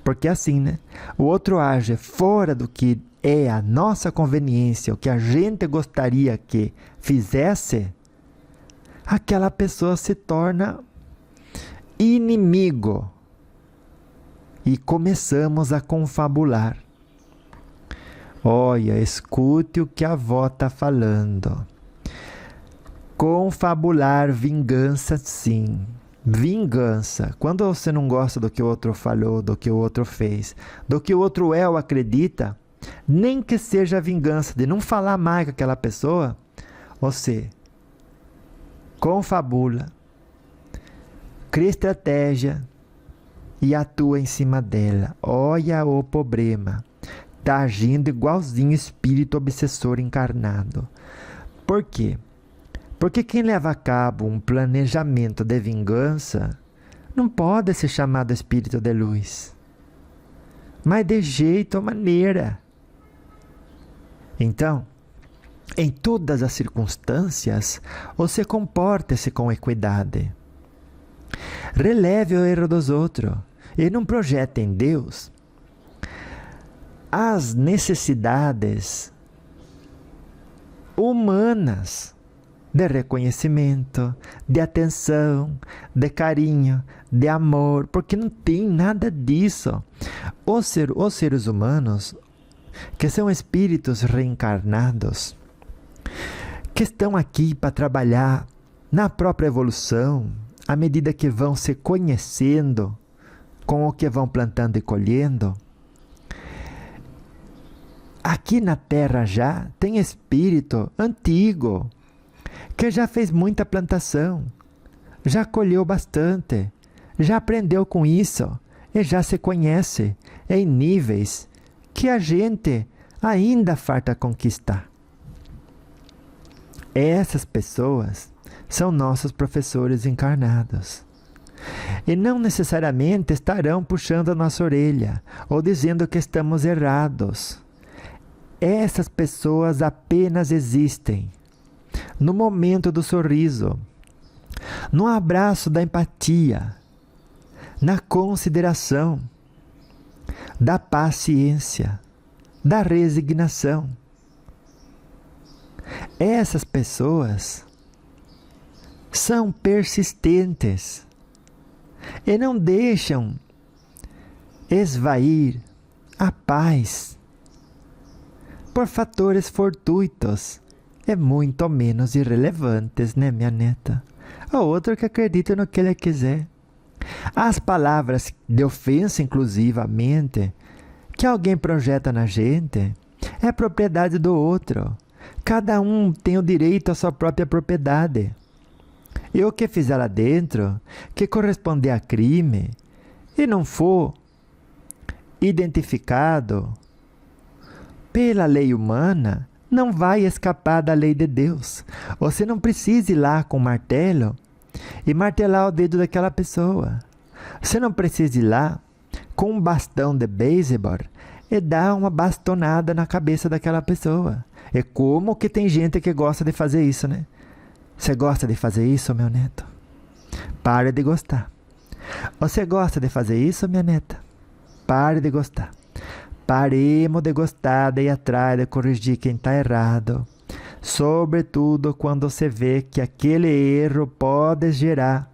Porque assim, né? O outro age fora do que é a nossa conveniência, o que a gente gostaria que fizesse, aquela pessoa se torna inimigo. E começamos a confabular. Olha, escute o que a avó está falando. Confabular, vingança, sim. Vingança. Quando você não gosta do que o outro falou, do que o outro fez, do que o outro é ou acredita, nem que seja a vingança de não falar mais com aquela pessoa, você confabula, cria estratégia e atua em cima dela. Olha o problema. Está agindo igualzinho espírito obsessor encarnado. Por quê? Porque quem leva a cabo um planejamento de vingança não pode ser chamado espírito de luz. Mas de jeito ou maneira. Então, em todas as circunstâncias, você comporte-se com equidade. Releve o erro dos outros e não projete em Deus as necessidades humanas de reconhecimento, de atenção, de carinho, de amor, porque não tem nada disso. Os seres humanos, que são espíritos reencarnados, que estão aqui para trabalhar na própria evolução, à medida que vão se conhecendo com o que vão plantando e colhendo, aqui na Terra já tem espírito antigo, que já fez muita plantação, já colheu bastante, já aprendeu com isso e já se conhece em níveis que a gente ainda falta conquistar. Essas pessoas são nossos professores encarnados. E não necessariamente estarão puxando a nossa orelha ou dizendo que estamos errados. Essas pessoas apenas existem no momento do sorriso, no abraço da empatia, na consideração, da paciência, da resignação. Essas pessoas são persistentes e não deixam esvair a paz por fatores fortuitos e muito menos irrelevantes, né, minha neta? A outra que acredita no que ele quiser. As palavras de ofensa, inclusivamente, que alguém projeta na gente, é propriedade do outro. Cada um tem o direito à sua própria propriedade. E o que fizer lá dentro, que corresponder a crime, e não for identificado pela lei humana, não vai escapar da lei de Deus. Você não precisa ir lá com o martelo e martelar o dedo daquela pessoa. Você não precisa ir lá com um bastão de beisebol e dar uma bastonada na cabeça daquela pessoa. É como que tem gente que gosta de fazer isso, né? Você gosta de fazer isso, meu neto? Pare de gostar. Você gosta de fazer isso, minha neta? Pare de gostar. Paremos de gostar de ir atrás de corrigir quem está errado. Sobretudo quando você vê que aquele erro pode gerar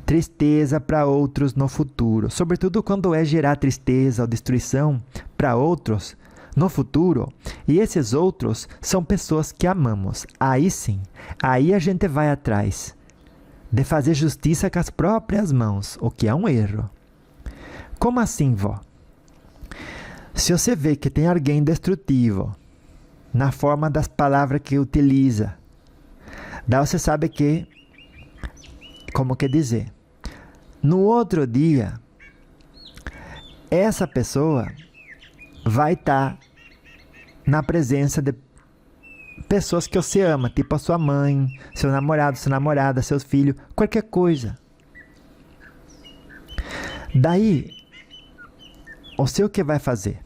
tristeza para outros no futuro. Sobretudo quando é gerar tristeza ou destruição para outros no futuro. E esses outros são pessoas que amamos. Aí sim, aí a gente vai atrás de fazer justiça com as próprias mãos, o que é um erro. Como assim, vó? Se você vê que tem alguém destrutivo na forma das palavras que utiliza, daí você sabe que, como que dizer, no outro dia, essa pessoa vai estar na presença de pessoas que você ama, tipo a sua mãe, seu namorado, sua namorada, seus filhos, qualquer coisa. Daí, o seu que vai fazer?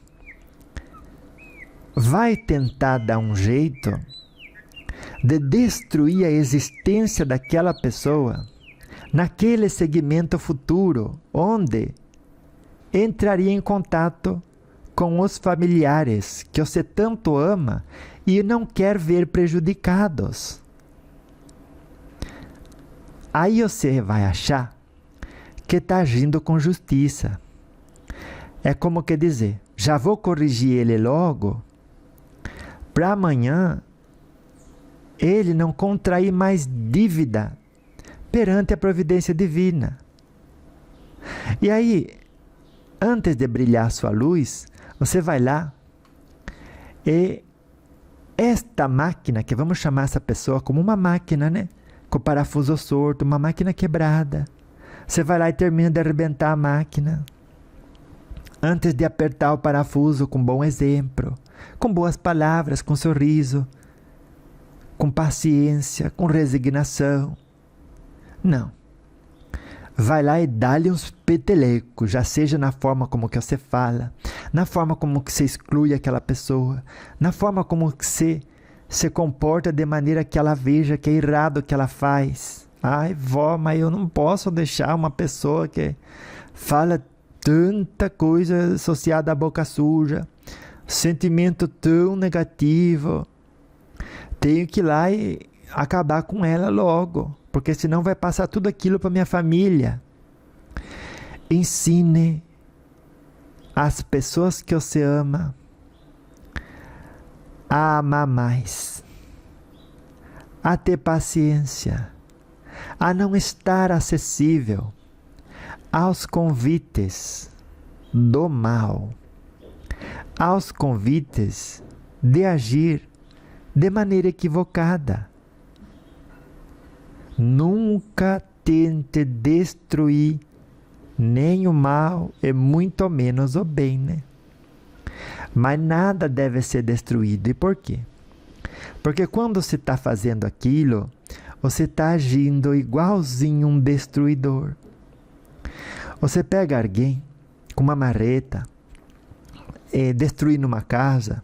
Vai tentar dar um jeito de destruir a existência daquela pessoa naquele segmento futuro, onde entraria em contato com os familiares que você tanto ama e não quer ver prejudicados. Aí você vai achar que está agindo com justiça. É como que dizer, já vou corrigir ele logo, para amanhã ele não contrair mais dívida perante a providência divina. E aí, antes de brilhar sua luz, você vai lá e esta máquina, que vamos chamar essa pessoa como uma máquina, né? Com o parafuso sorto, uma máquina quebrada. Você vai lá e termina de arrebentar a máquina. Antes de apertar o parafuso com bom exemplo, com boas palavras, com sorriso, com paciência, com resignação. Não. Vai lá e dá-lhe uns petelecos, já seja na forma como que você fala, na forma como que você exclui aquela pessoa, na forma como que você se comporta de maneira que ela veja que é errado o que ela faz. Ai, vó, mas eu não posso deixar uma pessoa que fala tanta coisa associada à boca suja, sentimento tão negativo. Tenho que ir lá e acabar com ela logo, porque senão vai passar tudo aquilo para minha família. Ensine as pessoas que você ama a amar mais, a ter paciência, a não estar acessível aos convites do mal, aos convites de agir de maneira equivocada. Nunca tente destruir nem o mal e muito menos o bem, né? Mas nada deve ser destruído. E por quê? Porque quando você está fazendo aquilo, você está agindo igualzinho um destruidor. Você pega alguém com uma marreta e destruindo uma casa,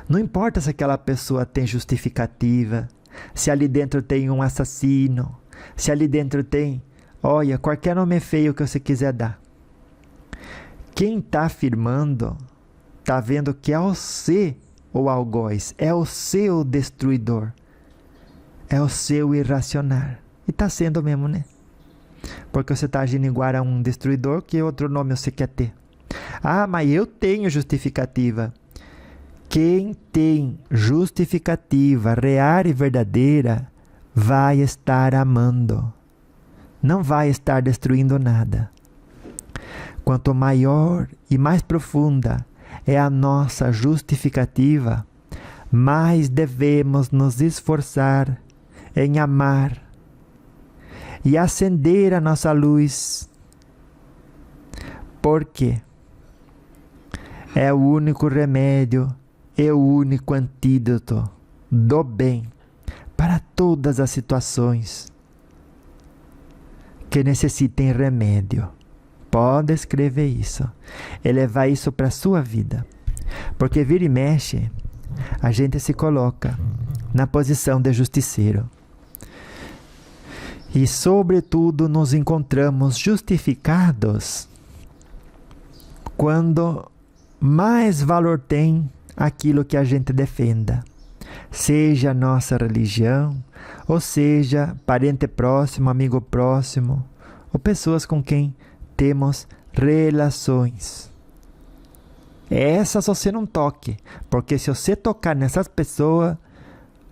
não importa se aquela pessoa tem justificativa, se ali dentro tem um assassino, se ali dentro tem, olha, qualquer nome feio que você quiser dar. Quem está afirmando, está vendo que é você o algoz, é o seu destruidor, é o seu irracional. E está sendo mesmo, né? Porque você está agindo igual a um destruidor, que outro nome você quer ter? Ah, mas eu tenho justificativa. Quem tem justificativa real e verdadeira vai estar amando. Não vai estar destruindo nada. Quanto maior e mais profunda é a nossa justificativa, mais devemos nos esforçar em amar e acender a nossa luz. Porque é o único remédio, é o único antídoto do bem para todas as situações que necessitem remédio. Pode escrever isso e levar isso para a sua vida. Porque vira e mexe, a gente se coloca na posição de justiceiro. E, sobretudo, nos encontramos justificados quando mais valor tem aquilo que a gente defenda. Seja a nossa religião, ou seja, parente próximo, amigo próximo, ou pessoas com quem temos relações. Essas você não toque, porque se você tocar nessas pessoas,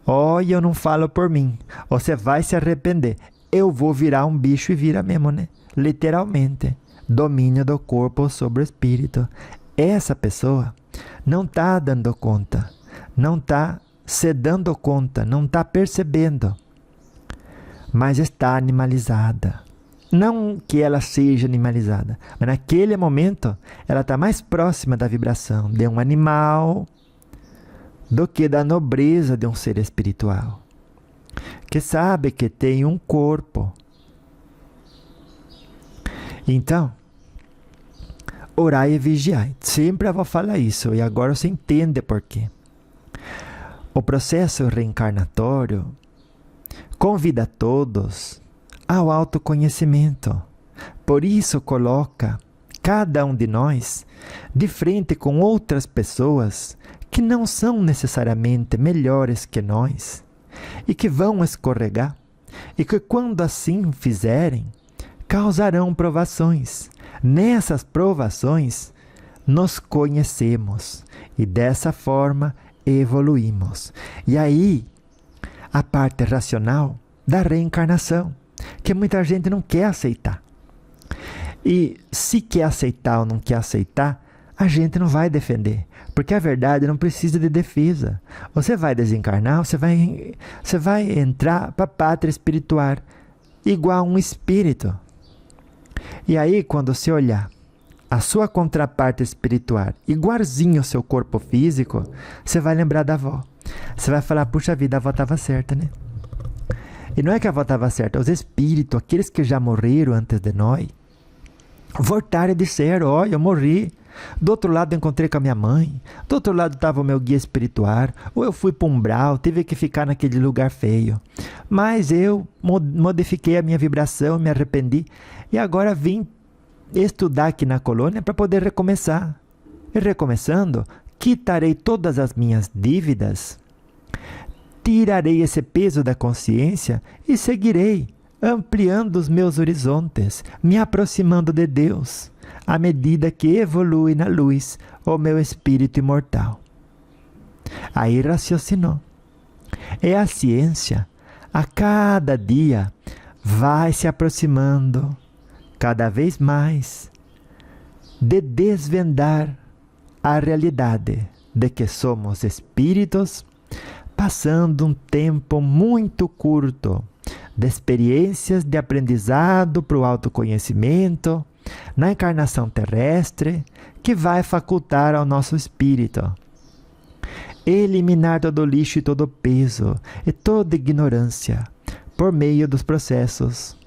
olha, eu não falo por mim, você vai se arrepender. Eu vou virar um bicho e vira mesmo, né? Literalmente. Domínio do corpo sobre o espírito. Essa pessoa não está dando conta, não está se dando conta, não está percebendo, mas está animalizada. Não que ela seja animalizada, mas naquele momento ela está mais próxima da vibração de um animal do que da nobreza de um ser espiritual, que sabe que tem um corpo. Então, orai e vigiai. Sempre eu vou falar isso, e agora você entende por quê. O processo reencarnatório convida todos ao autoconhecimento. Por isso coloca cada um de nós de frente com outras pessoas que não são necessariamente melhores que nós e que vão escorregar, e que quando assim fizerem, causarão provações. Nessas provações, nos conhecemos e dessa forma evoluímos. E aí, a parte racional da reencarnação, que muita gente não quer aceitar. E se quer aceitar ou não quer aceitar, a gente não vai defender, porque a verdade não precisa de defesa. Você vai desencarnar, você vai entrar para a pátria espiritual, igual um espírito. E aí, quando você olhar a sua contraparte espiritual, igualzinho ao seu corpo físico, você vai lembrar da avó. Você vai falar, puxa vida, a avó estava certa, né? E não é que a avó estava certa, os espíritos, aqueles que já morreram antes de nós, voltaram e disseram, olha, eu morri. Do outro lado eu encontrei com a minha mãe, do outro lado estava o meu guia espiritual, ou eu fui para um umbral, tive que ficar naquele lugar feio. Mas eu modifiquei a minha vibração, me arrependi, e agora vim estudar aqui na colônia para poder recomeçar. E recomeçando, quitarei todas as minhas dívidas, tirarei esse peso da consciência e seguirei, ampliando os meus horizontes, me aproximando de Deus, à medida que evolui na luz o meu espírito imortal. Aí raciocinou. E a ciência, a cada dia, vai se aproximando cada vez mais de desvendar a realidade de que somos espíritos passando um tempo muito curto de experiências de aprendizado para o autoconhecimento na encarnação terrestre, que vai facultar ao nosso espírito eliminar todo o lixo e todo o peso e toda ignorância por meio dos processos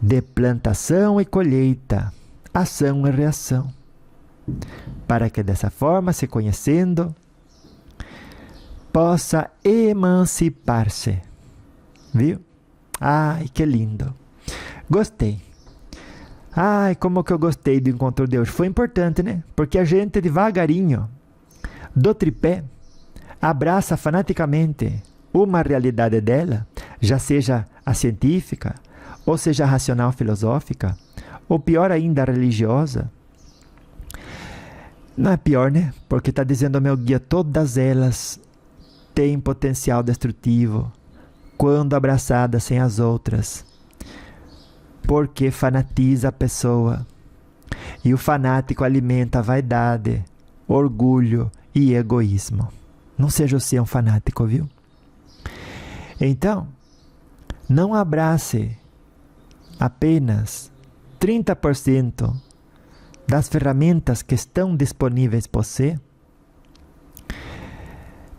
de plantação e colheita, ação e reação, para que dessa forma, se conhecendo, possa emancipar-se. Viu? Ai, que lindo. Gostei. Ai, como que eu gostei do encontro de hoje. Foi importante, né? Porque a gente devagarinho, do tripé, abraça fanaticamente uma realidade dela, já seja a científica, ou seja a racional filosófica, ou pior ainda a religiosa. Não é pior, né? Porque está dizendo ao meu guia, todas elas têm potencial destrutivo quando abraçadas sem as outras, porque fanatiza a pessoa. E o fanático alimenta a vaidade, orgulho e egoísmo. Não seja você um fanático, viu? Então, não abrace apenas 30% das ferramentas que estão disponíveis para você.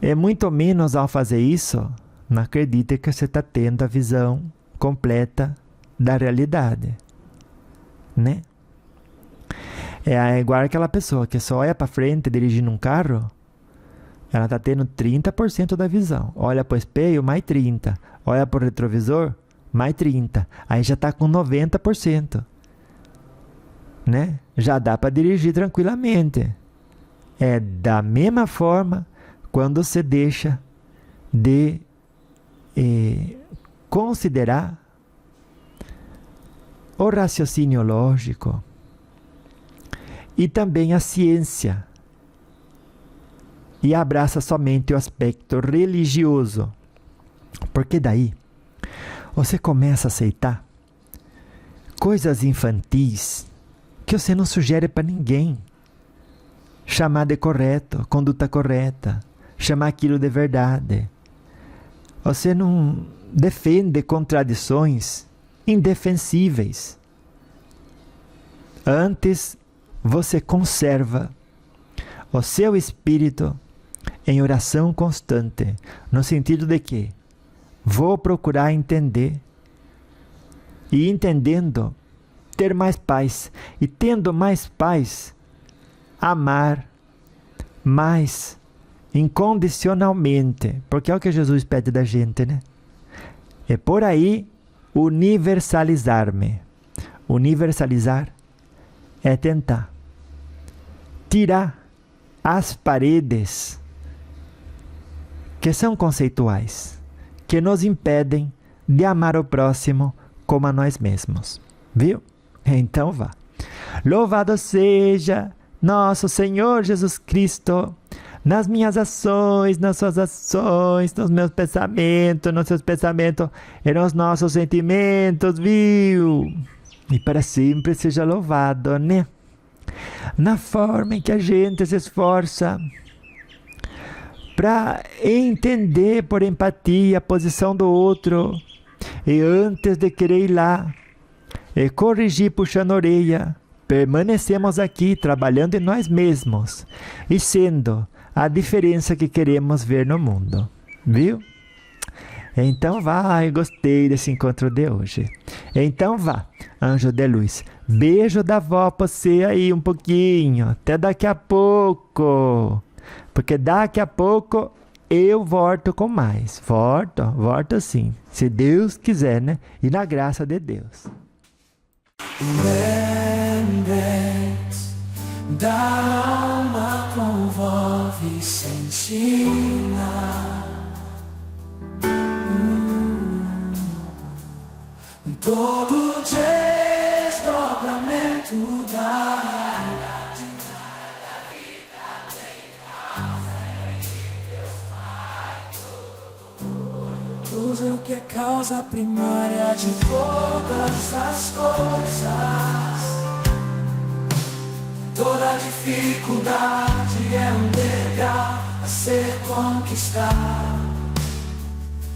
E muito menos ao fazer isso, não acredite que você está tendo a visão completa da realidade, né? É igual aquela pessoa que só olha para frente dirigindo um carro, ela está tendo 30% da visão. Olha para o espelho, mais 30%. Olha para o retrovisor, mais 30%. Aí já está com 90%. Né? Já dá para dirigir tranquilamente. É da mesma forma quando você deixa de considerar o raciocínio lógico e também a ciência, e abraça somente o aspecto religioso, porque daí você começa a aceitar coisas infantis que você não sugere para ninguém, chamar de correto, conduta correta, chamar aquilo de verdade. Você não defende contradições indefensíveis. Antes, você conserva o seu espírito em oração constante, no sentido de que vou procurar entender, e entendendo, ter mais paz, e tendo mais paz, amar mais incondicionalmente, porque é o que Jesus pede da gente, né? E por aí, universalizar-me. Universalizar é tentar tirar as paredes que são conceituais, que nos impedem de amar o próximo como a nós mesmos. Viu? Então vá. Louvado seja nosso Senhor Jesus Cristo, nas minhas ações, nas suas ações, nos meus pensamentos, nos seus pensamentos e nos nossos sentimentos, viu? E para sempre seja louvado, né? Na forma em que a gente se esforça para entender por empatia a posição do outro, e antes de querer ir lá e corrigir puxando a orelha, permanecemos aqui trabalhando em nós mesmos e sendo a diferença que queremos ver no mundo, viu? Então vá, eu gostei desse encontro de hoje. Então vá, anjo de luz, beijo da vó pra você aí um pouquinho, até daqui a pouco, porque daqui a pouco eu volto com mais, volto sim, se Deus quiser, né? E na graça de Deus. Lembre-se da alma com vó Vicentina. secreto da tudo que é causa primária de todas as coisas. Toda dificuldade é um degrau a ser conquistado.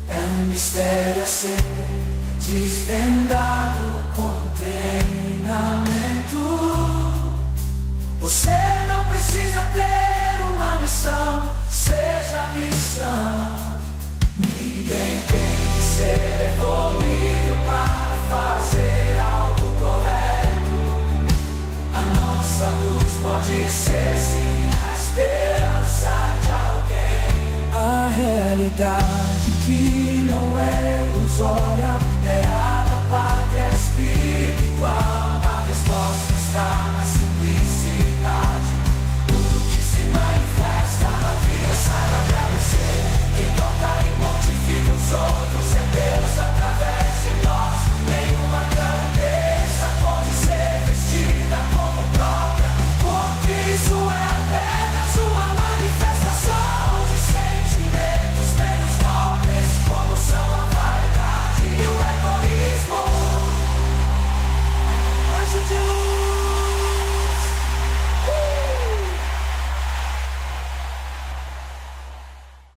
É um mistério a ser desvendado com treinamento. Você não precisa ter uma missão, seja a missão. Ninguém tem que ser evoluído para fazer algo correto. A nossa luz pode ser sim a esperança de alguém. A realidade que não é ilusória